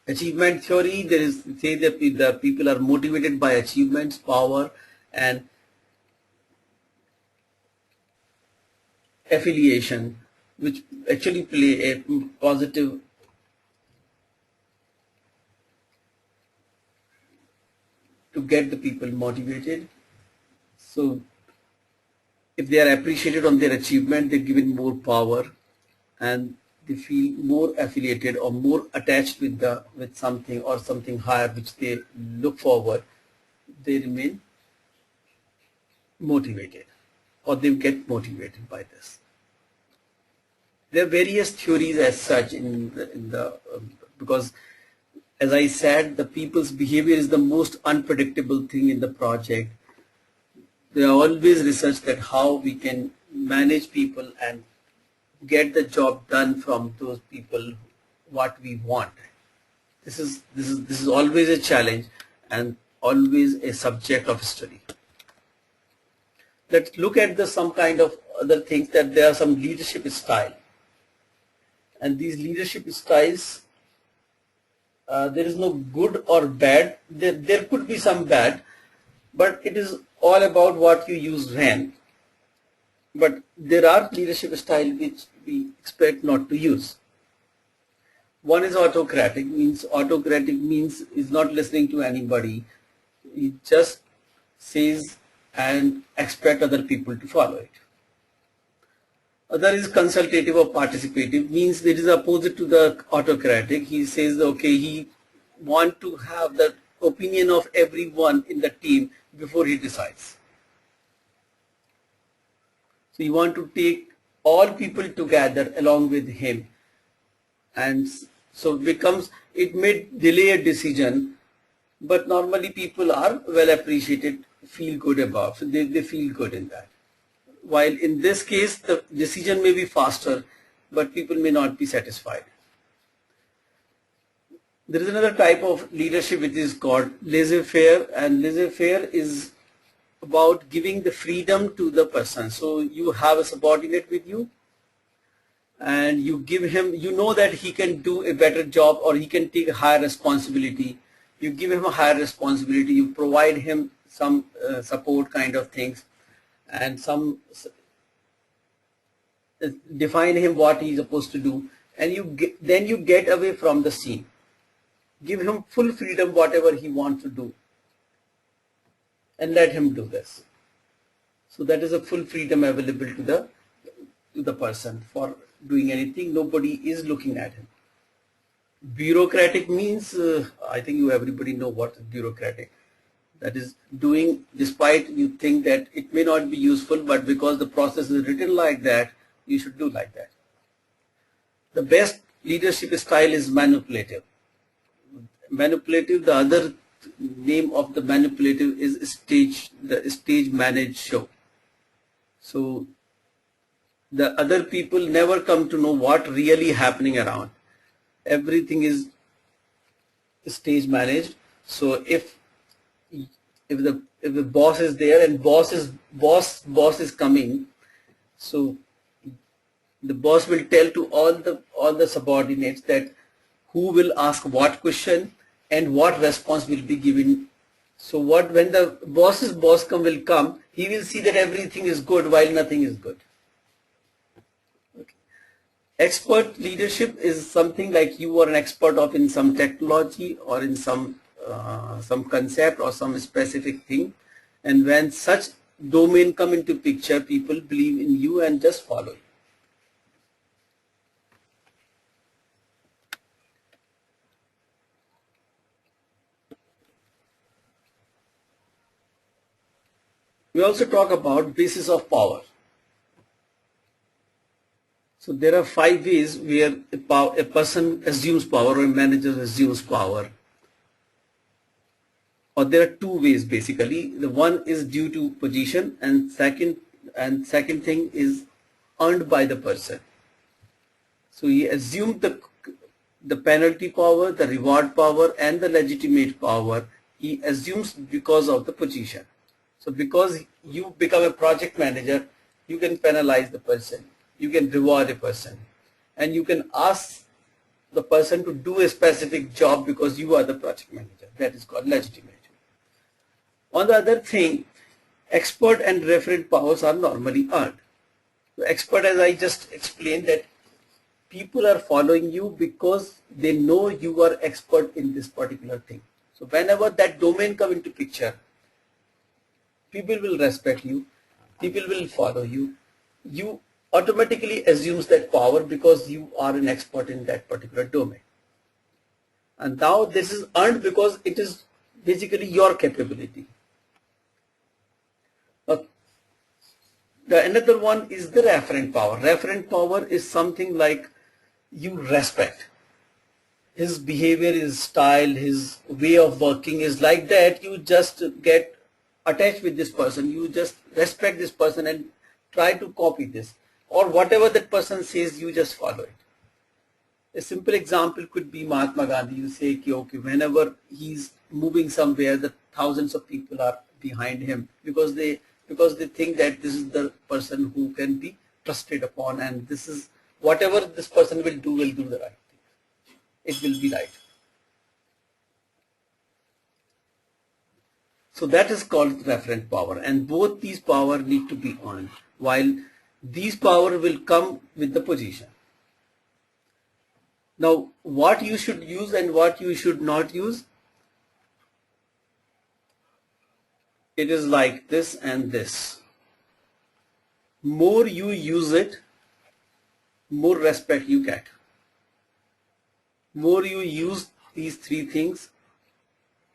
Achievement theory, there is say that the people are motivated by achievements, power, and affiliation, which actually play a positive to get the people motivated. So if they are appreciated on their achievement, they're given more power and they feel more affiliated or more attached with something or something higher which they look forward. They remain motivated, or they get motivated by this. There are various theories as such because as I said, the people's behavior is the most unpredictable thing in the project. There are always research that how we can manage people and get the job done from those people what we want. This is always a challenge and always a subject of study. Let's look at some kind of other things, that there are some leadership style, and these leadership styles, there is no good or bad. There could be some bad, but it is all about what you use when. But there are leadership styles which we expect not to use. One is autocratic. Autocratic means is not listening to anybody. He just says and expect other people to follow it. Other is consultative or participative, means it is opposite to the autocratic. He says, okay, he want to have the opinion of everyone in the team before he decides. So you want to take all people together along with him, and so it may delay a decision, but normally people are well appreciated, feel good about, so they feel good in that. While in this case the decision may be faster, but people may not be satisfied. There is another type of leadership which is called laissez-faire, and laissez-faire is about giving the freedom to the person. So you have a subordinate with you and you give him, you know that he can do a better job or he can take a higher responsibility. You give him a higher responsibility, you provide him some support kind of things, and define him what he is supposed to do, and then you get away from the scene. Give him full freedom whatever he wants to do, and let him do this. So that is a full freedom available to the person for doing anything. Nobody is looking at him. Bureaucratic means, I think everybody know what is bureaucratic. That is doing despite you think that it may not be useful, but because the process is written like that, you should do like that. The best leadership style is manipulative. Manipulative, the other name of the manipulative is the stage managed show. So the other people never come to know what really happening around. Everything is stage managed. So if the boss is there and boss is coming, so the boss will tell to all the subordinates that who will ask what question and what response will be given. So when the boss's boss will come, he will see that everything is good while nothing is good. Okay. Expert leadership is something like you are an expert of in some technology or in some concept or some specific thing, and when such domain come into picture, people believe in you and just follow you. We also talk about basis of power. So there are 5 ways where a person assumes power or a manager assumes power. Or there are 2 ways basically. The one is due to position, and second thing is earned by the person. So he assumed the penalty power, the reward power, and the legitimate power. He assumes because of the position. So because you become a project manager, you can penalize the person, you can reward a person, and you can ask the person to do a specific job because you are the project manager. That is called legitimate. On the other thing, expert and referent powers are normally earned. So expert, as I just explained, that people are following you because they know you are expert in this particular thing. So whenever that domain come into picture, people will respect you, people will follow you. You automatically assumes that power because you are an expert in that particular domain. And now this is earned because it is basically your capability. Another one is the referent power. Referent power is something like you respect. His behavior, his style, his way of working is like that. You just get attached with this person. You just respect this person and try to copy this. Or whatever that person says, you just follow it. A simple example could be Mahatma Gandhi. You say, okay, whenever he's moving somewhere, the thousands of people are behind him because they think that this is the person who can be trusted upon, and this is whatever this person will do the right thing. It will be right. So that is called referent power, and both these power need to be earned, while these power will come with the position. Now, what you should use and what you should not use, it is like this and this. More you use it, more respect you get. More you use these 3 things,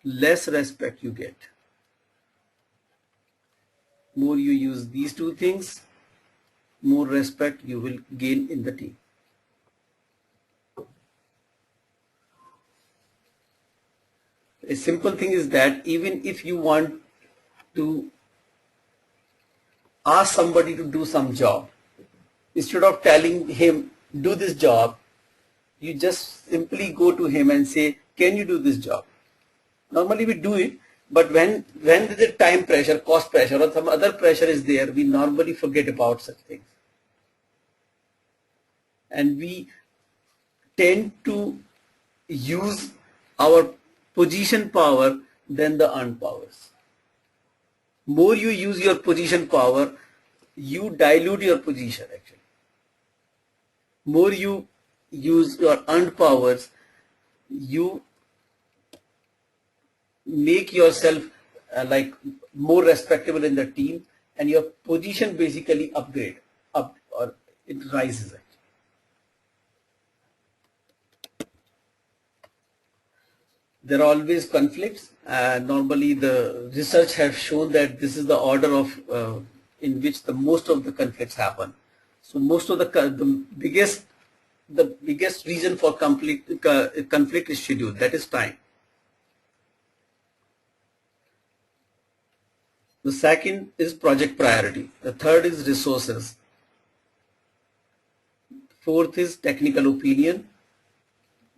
less respect you get. More you use these 2 things, more respect you will gain in the team. A simple thing is that even if you want to ask somebody to do some job, instead of telling him do this job, you just simply go to him and say, can you do this job? Normally we do it, but when there is a time pressure, cost pressure, or some other pressure is there, we normally forget about such things. And we tend to use our position power than the earned powers. More you use your position power, you dilute your position actually. More you use your earned powers, you make yourself like more respectable in the team, and your position basically upgrade up, or it rises actually. There are always conflicts. Normally the research has shown that this is the order of in which the most of the conflicts happen. So most of the biggest reason for conflict is schedule, that is time. The second is project priority. The third is resources. Fourth is technical opinion.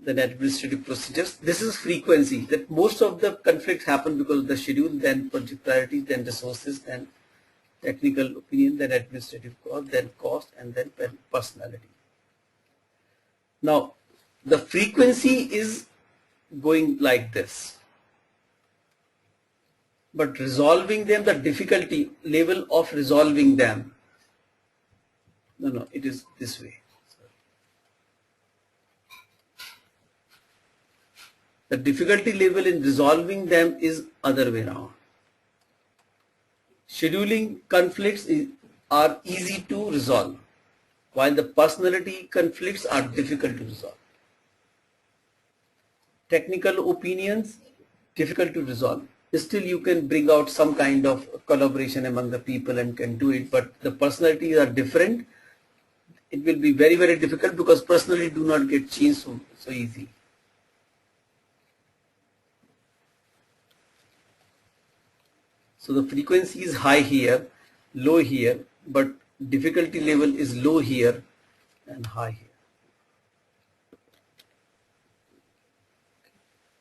Then administrative procedures. This is frequency, that most of the conflicts happen because of the schedule, then project priority, then resources, then technical opinion, then administrative cost, then cost, and then personality. Now, the frequency is going like this, but resolving them, the difficulty level of resolving them, no, it is this way. The difficulty level in resolving them is other way around. Scheduling conflicts are easy to resolve, while the personality conflicts are difficult to resolve. Technical opinions, difficult to resolve. still you can bring out some kind of collaboration among the people and can do it, but the personalities are different. It will be very, very difficult because personality do not get changed so easy. So the frequency is high here, low here, but difficulty level is low here and high here.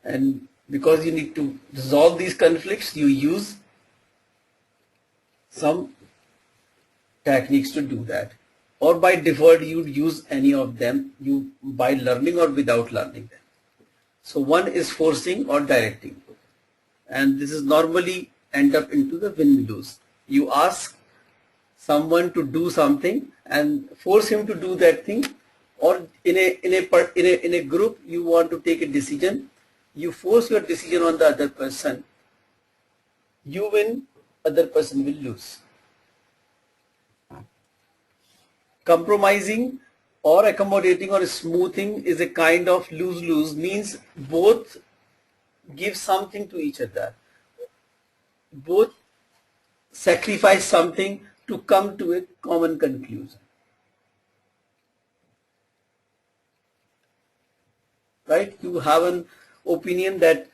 And because you need to resolve these conflicts, you use some techniques to do that. Or by default, you use any of them, you by learning or without learning them. So one is forcing or directing. And this is normally end up into the win-lose. You ask someone to do something and force him to do that thing, or in a group you want to take a decision, you force your decision on the other person. You win, other person will lose. Compromising or accommodating or smoothing is a kind of lose-lose, means both give something to each other. Both sacrifice something to come to a common conclusion. Right? You have an opinion that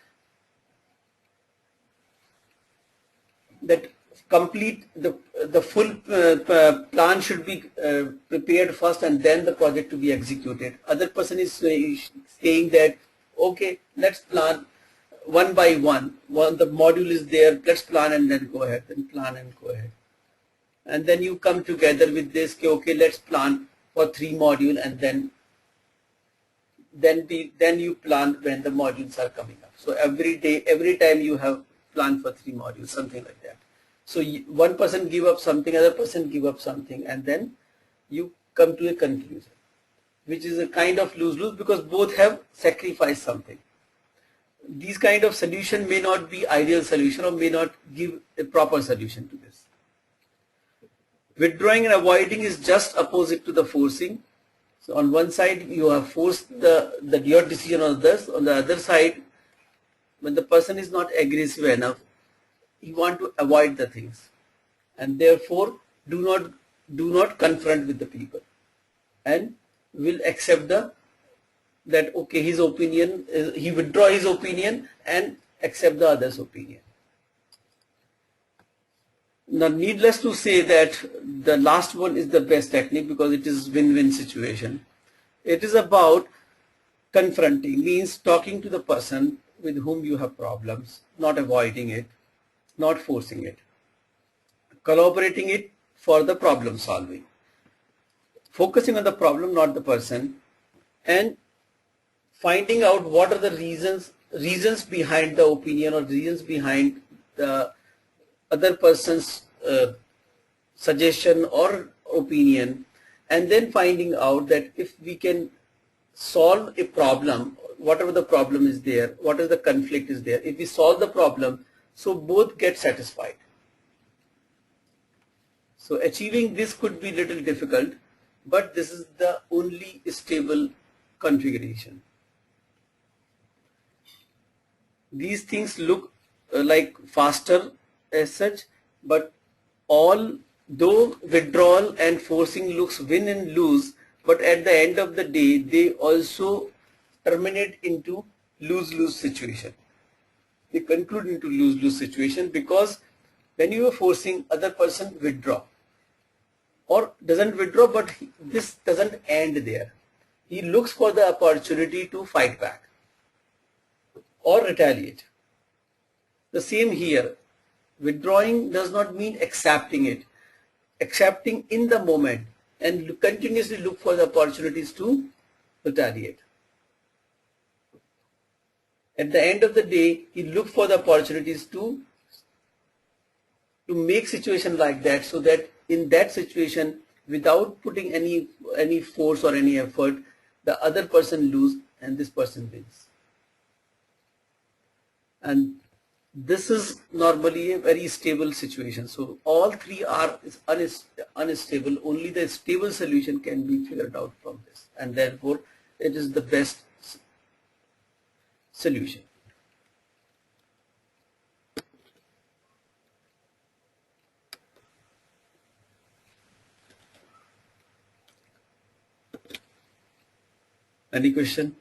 complete the full plan should be prepared first and then the project to be executed. Other person is saying that okay, let's plan one by one. The module is there, let's plan and then go ahead, and plan and go ahead. And then you come together with this, okay, let's plan for 3 modules, and then you plan when the modules are coming up. So every day, every time you have planned for 3 modules, something like that. So one person give up something, other person give up something, and then you come to a conclusion, which is a kind of lose-lose because both have sacrificed something. These kind of solution may not be ideal solution or may not give a proper solution to this. Withdrawing and avoiding is just opposite to the forcing. So on one side you have forced your decision on others. On the other side, when the person is not aggressive enough, you want to avoid the things, and therefore do not confront with the people, and will accept that okay, his opinion, he withdraw his opinion and accept the other's opinion. Now, needless to say that the last one is the best technique because it is win-win situation. It is about confronting, means talking to the person with whom you have problems, not avoiding it, not forcing it, collaborating it for the problem solving, focusing on the problem, not the person, and finding out what are the reasons behind the opinion or reasons behind the other person's suggestion or opinion, and then finding out that if we can solve a problem, whatever the problem is there, whatever the conflict is there, if we solve the problem, so both get satisfied. So achieving this could be little difficult, but this is the only stable configuration. These things look like faster as such, but although withdrawal and forcing looks win and lose, but at the end of the day, they also terminate into lose-lose situation. They conclude into lose-lose situation because when you are forcing, other person withdraw or doesn't withdraw, but this doesn't end there. He looks for the opportunity to fight back or retaliate. The same here. Withdrawing does not mean accepting it. Accepting in the moment and continuously look for the opportunities to retaliate. At the end of the day, he look for the opportunities to make situation like that, so that in that situation, without putting any force or any effort, the other person lose and this person wins. And this is normally a very stable situation. So all three are unstable. Only the stable solution can be figured out from this, and therefore it is the best solution. Any question?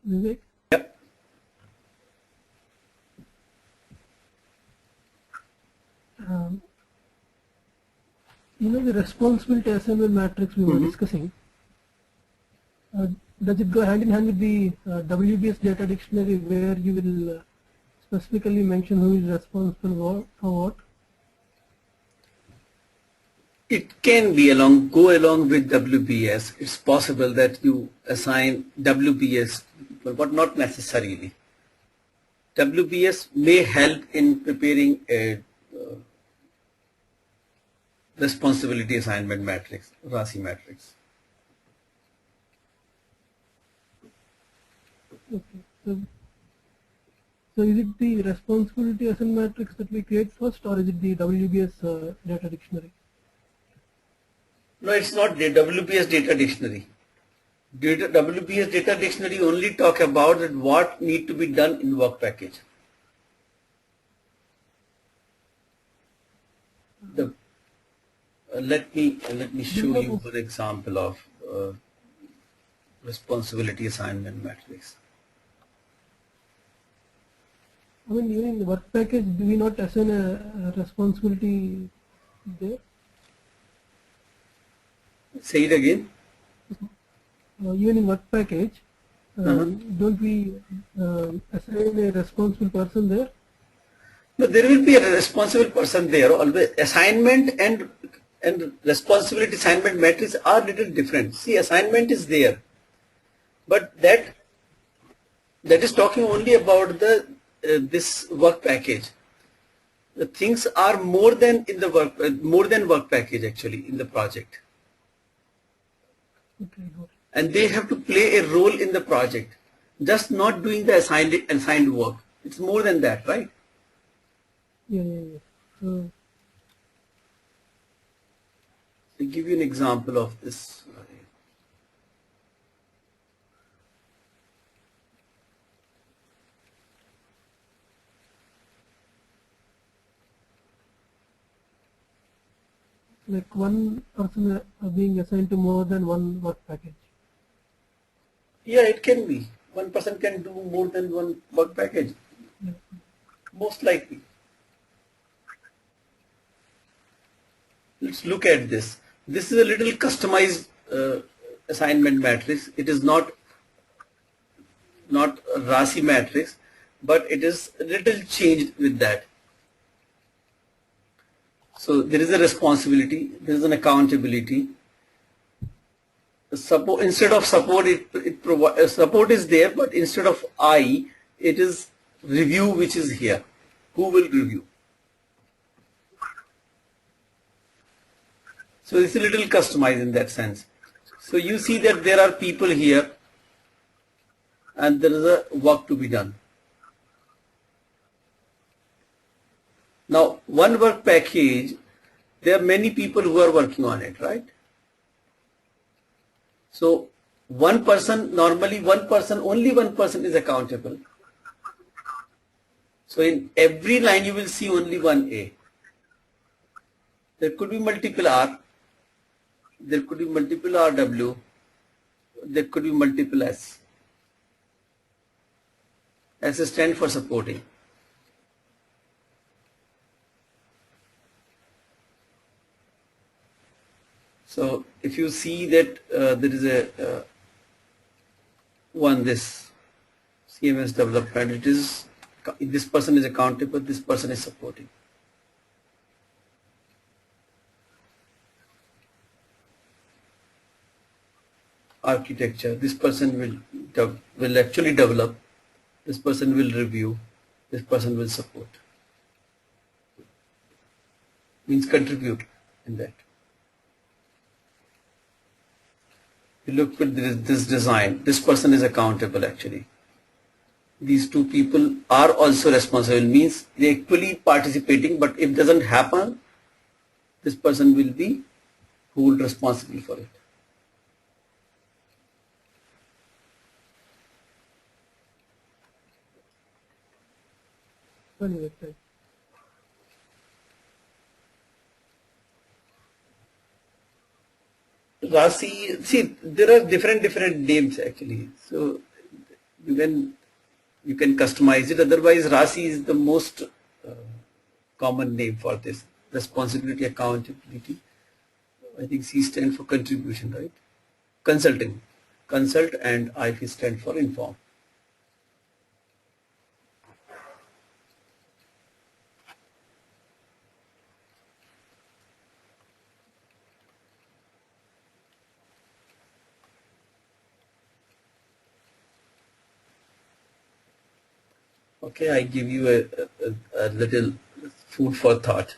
Vivek, Yep. um, the responsibility assignment matrix we were discussing, does it go hand in hand with the WBS data dictionary where you will specifically mention who is responsible for what? It can be go along with WBS. It's possible that you assign WBS, but not necessarily. WBS may help in preparing a responsibility assignment matrix, RASI matrix. Okay. So is it the responsibility assignment matrix that we create first, or is it the WBS data dictionary? No, it's not the WBS data dictionary. WBS data dictionary only talk about that what need to be done in work package. Let me show you an example of responsibility assignment matrix. I mean, even in the work package, do we not assign a responsibility there? Say it again. Even in work package, don't we assign a responsible person there? No, there will be a responsible person there. Always assignment and responsibility assignment matrix are little different. See, assignment is there, but that is talking only about the this work package. The things are more than in the more than work package actually in the project, Okay, got it. and they have to play a role in the project. Just not doing the assigned work. It's more than that, right? Yeah. I'll give you an example of this. Like one person being assigned to more than one work package. Yeah, it can be. One person can do more than one work package. Yeah. Most likely. Let's look at this. This is a little customized assignment matrix. It is not a RASI matrix, but it is a little changed with that. So there is a responsibility, there is an accountability. Support, instead of support, support is there, but instead of I, it is review, which is here. Who will review? So it's a little customized in that sense. So you see that there are people here and there is a work to be done. Now, one work package, there are many people who are working on it, right? So one person, normally only one person is accountable. So in every line you will see only one A. There could be multiple R, there could be multiple RW, there could be multiple S. S stands for supporting. So if you see that there is a this CMS development, it is this person is accountable, this person is supporting. architecture. This person will actually develop. This person will review. This person will support. Means contribute in that. You look at this design. This person is accountable actually. These two people are also responsible. Means they equally participating. But if it doesn't happen, this person will be who will responsible for it. Sorry, website. Rasi, see, there are different names actually. So you can customize it. Otherwise, Rasi is the most common name for this. Responsibility, accountability. I think C stands for contribution, right? Consulting. Consult, and IF stand for inform. Okay, I give you a little food for thought.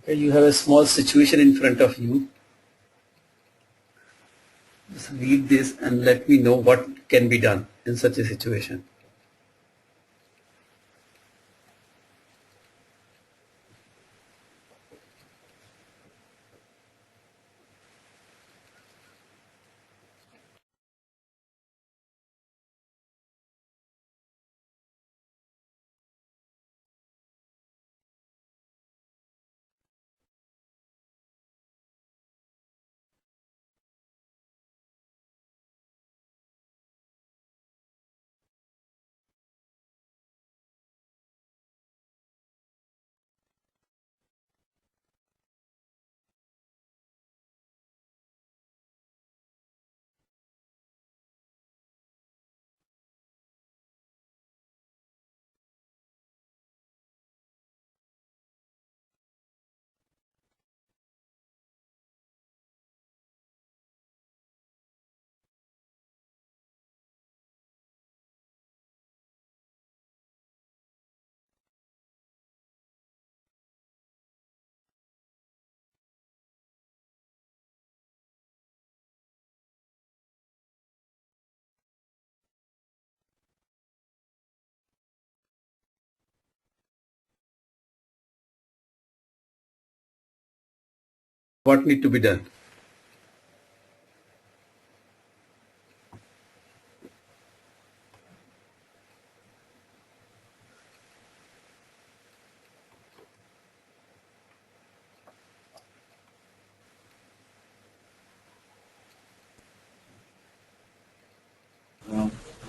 Okay, you have a small situation in front of you. Just read this and let me know what can be done in such a situation. What need to be done?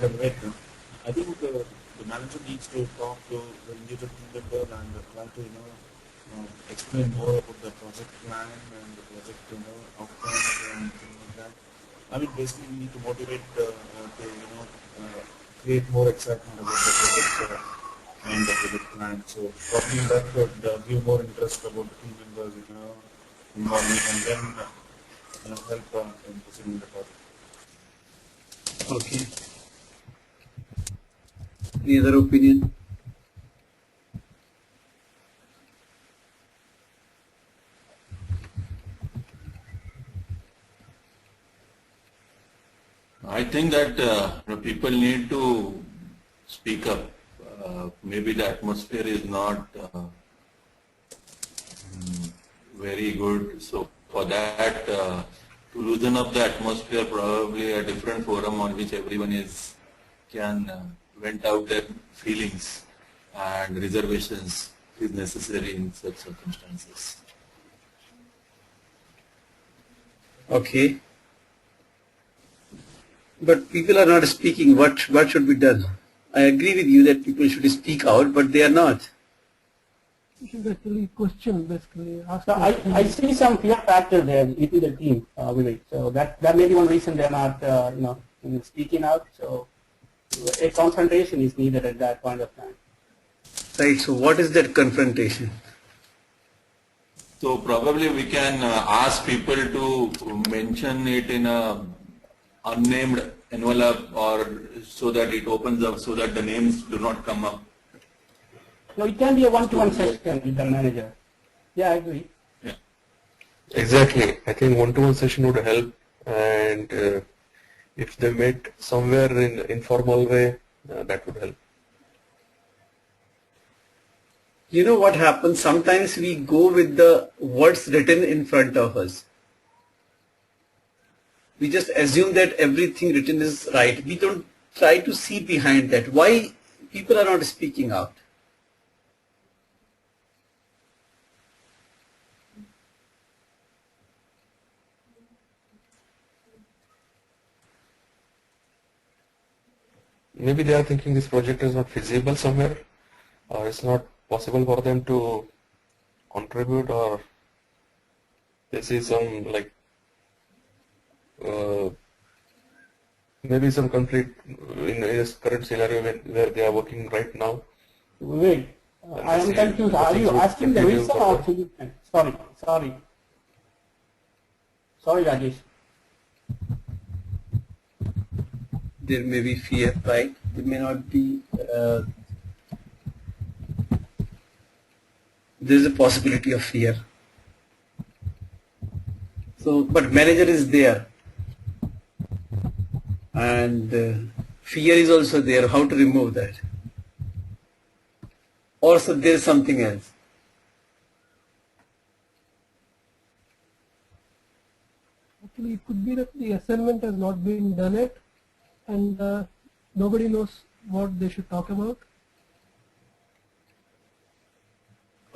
Vivek, I think the manager needs to talk to the individual team member and try to explain more about the project plan and the project outcomes and things like that. I mean, basically, we need to motivate to create more excitement about the project and the project plan. So probably that could give more interest about the team members, involvement, and then help in proceeding the project. Okay. Any other opinion? I think that people need to speak up. Maybe the atmosphere is not very good. So for that, to loosen up the atmosphere, probably a different forum on which everyone can vent out their feelings and reservations is necessary in such circumstances. Okay. But people are not speaking. What should be done? I agree with you that people should speak out, but they are not. You should actually question, basically. Ask So I see some fear factor there within the team, Vivek. So that may be one reason they're not, in speaking out. So a confrontation is needed at that point of time. Right. So what is that confrontation? So probably we can ask people to mention it in a unnamed envelope, or so that it opens up, so that the names do not come up. No, it can be a one-to-one session with the manager. Yeah, I agree. Yeah. Exactly. I think one-to-one session would help, and if they met somewhere in informal way, that would help. You know what happens? Sometimes we go with the words written in front of us. We just assume that everything written is right. We don't try to see behind that. Why people are not speaking out? Maybe they are thinking this project is not feasible somewhere, or it's not possible for them to contribute, or they see some like maybe some conflict in this current scenario where they are working right now. Vivek, I am confused. Are you asking the reason or solution? Sorry, Rajesh. There may be fear, right? There may not be. There is a possibility of fear. So, but manager is there, and fear is also there. How to remove that? Or so there is something else. Actually, it could be that the assignment has not been done yet, and nobody knows what they should talk about.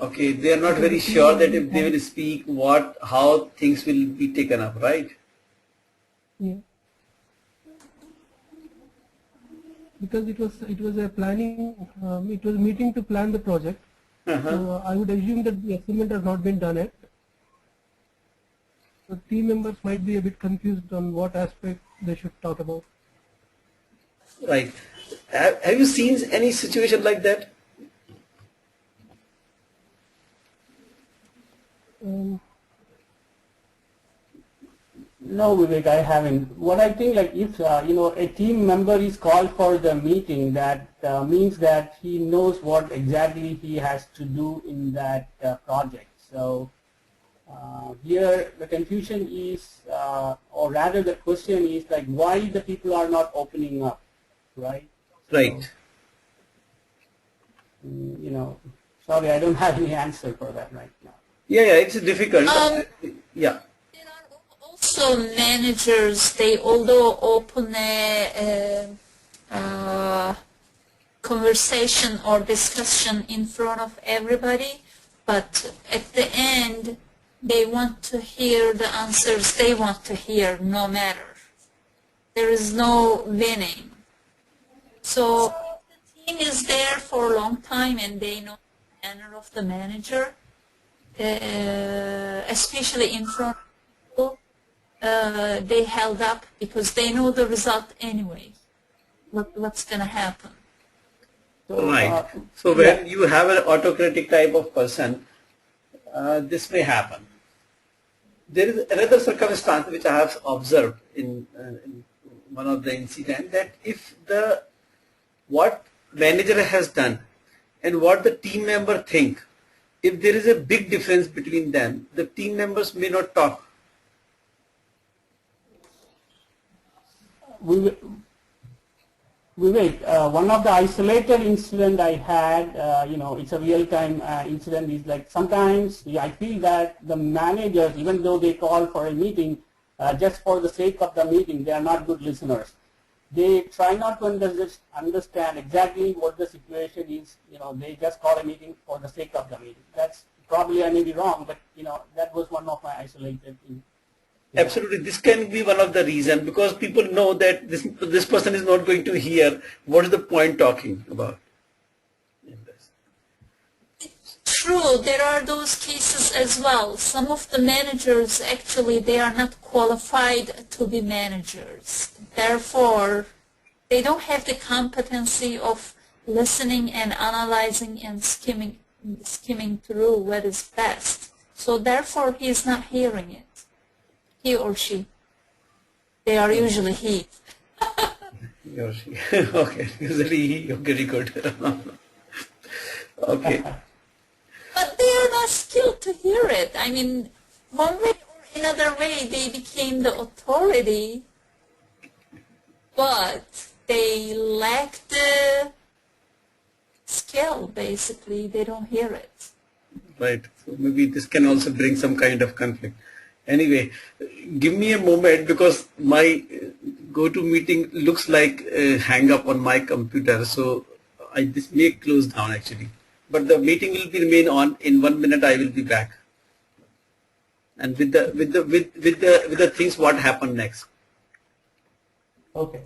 Okay, they are not very sure that if they will speak, how things will be taken up, right? Yeah. Because it was a planning, it was a meeting to plan the project. So I would assume that the assignment has not been done yet. So team members might be a bit confused on what aspect they should talk about. Right. Have you seen any situation like that? No, Vivek, I haven't. What I think, like, if a team member is called for the meeting, that means that he knows what exactly he has to do in that project. So here the confusion is, or rather the question is, like, why the people are not opening up, right? Right. So, sorry, I don't have any answer for that right now. Yeah, it's difficult. Yeah. There are also managers, they although open a conversation or discussion in front of everybody, but at the end they want to hear the answers they want to hear no matter. There is no winning. So if the team is there for a long time and they know the manner of the manager, especially in front of people, they held up because they know the result anyway. What's going to happen? So, Right. So when you have an autocratic type of person, this may happen. There is another circumstance which I have observed in one of the incidents, that if what manager has done and what the team member think, if there is a big difference between them, the team members may not talk. Vivek, one of the isolated incident I had, it's a real-time incident, is like sometimes I feel that the managers, even though they call for a meeting, just for the sake of the meeting, they are not good listeners. They try not to understand exactly what the situation is. They just call a meeting for the sake of the meeting. That's probably, I may be wrong, but that was one of my isolated things. Absolutely, this can be one of the reasons, because people know that this person is not going to hear what is the point talking about. true. There are those cases as well. Some of the managers, actually, they are not qualified to be managers. Therefore, they don't have the competency of listening and analyzing and skimming through what is best. So therefore, he is not hearing it. He or she. They are usually he. Yoshi. Okay, usually he. Okay, very good. Okay. But they are not skilled to hear it. I mean, one way or another way, they became the authority, but they lack the skill, basically. They don't hear it. Right. So maybe this can also bring some kind of conflict. Anyway, give me a moment because my GoToMeeting looks like a hang up on my computer. So this may close down actually. But the meeting will be remain on. In 1 minute I will be back. And with the things what happened next. Okay.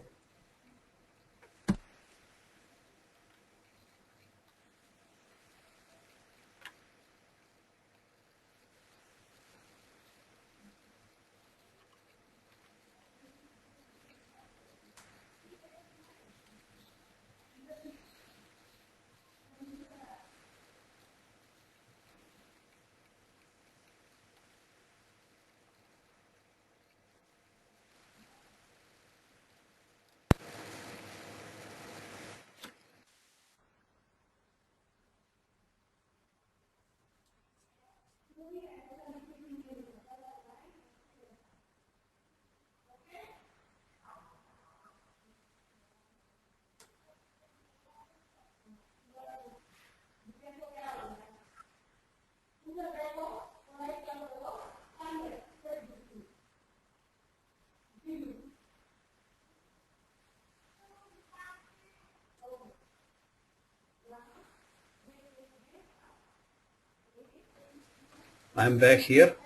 I'm back here.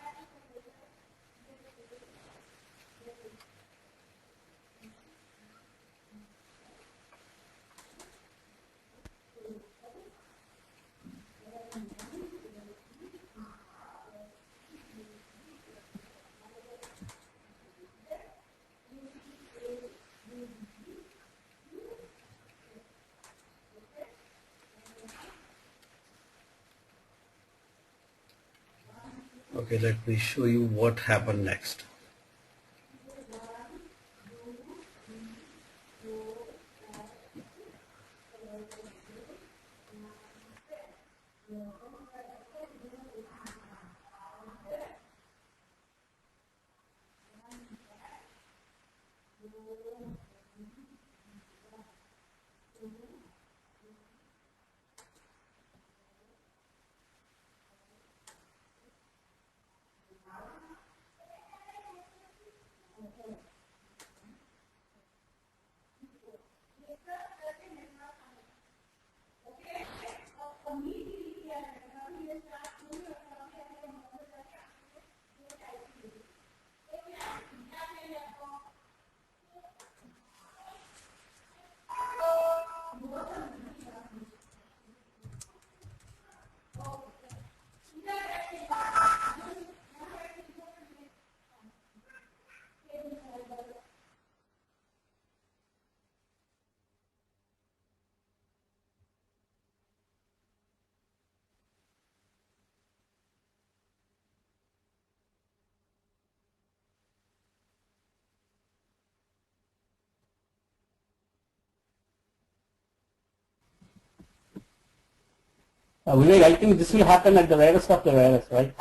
Okay, let me show you what happened next. Vivek, I think this will happen at the rarest of the rarest, right?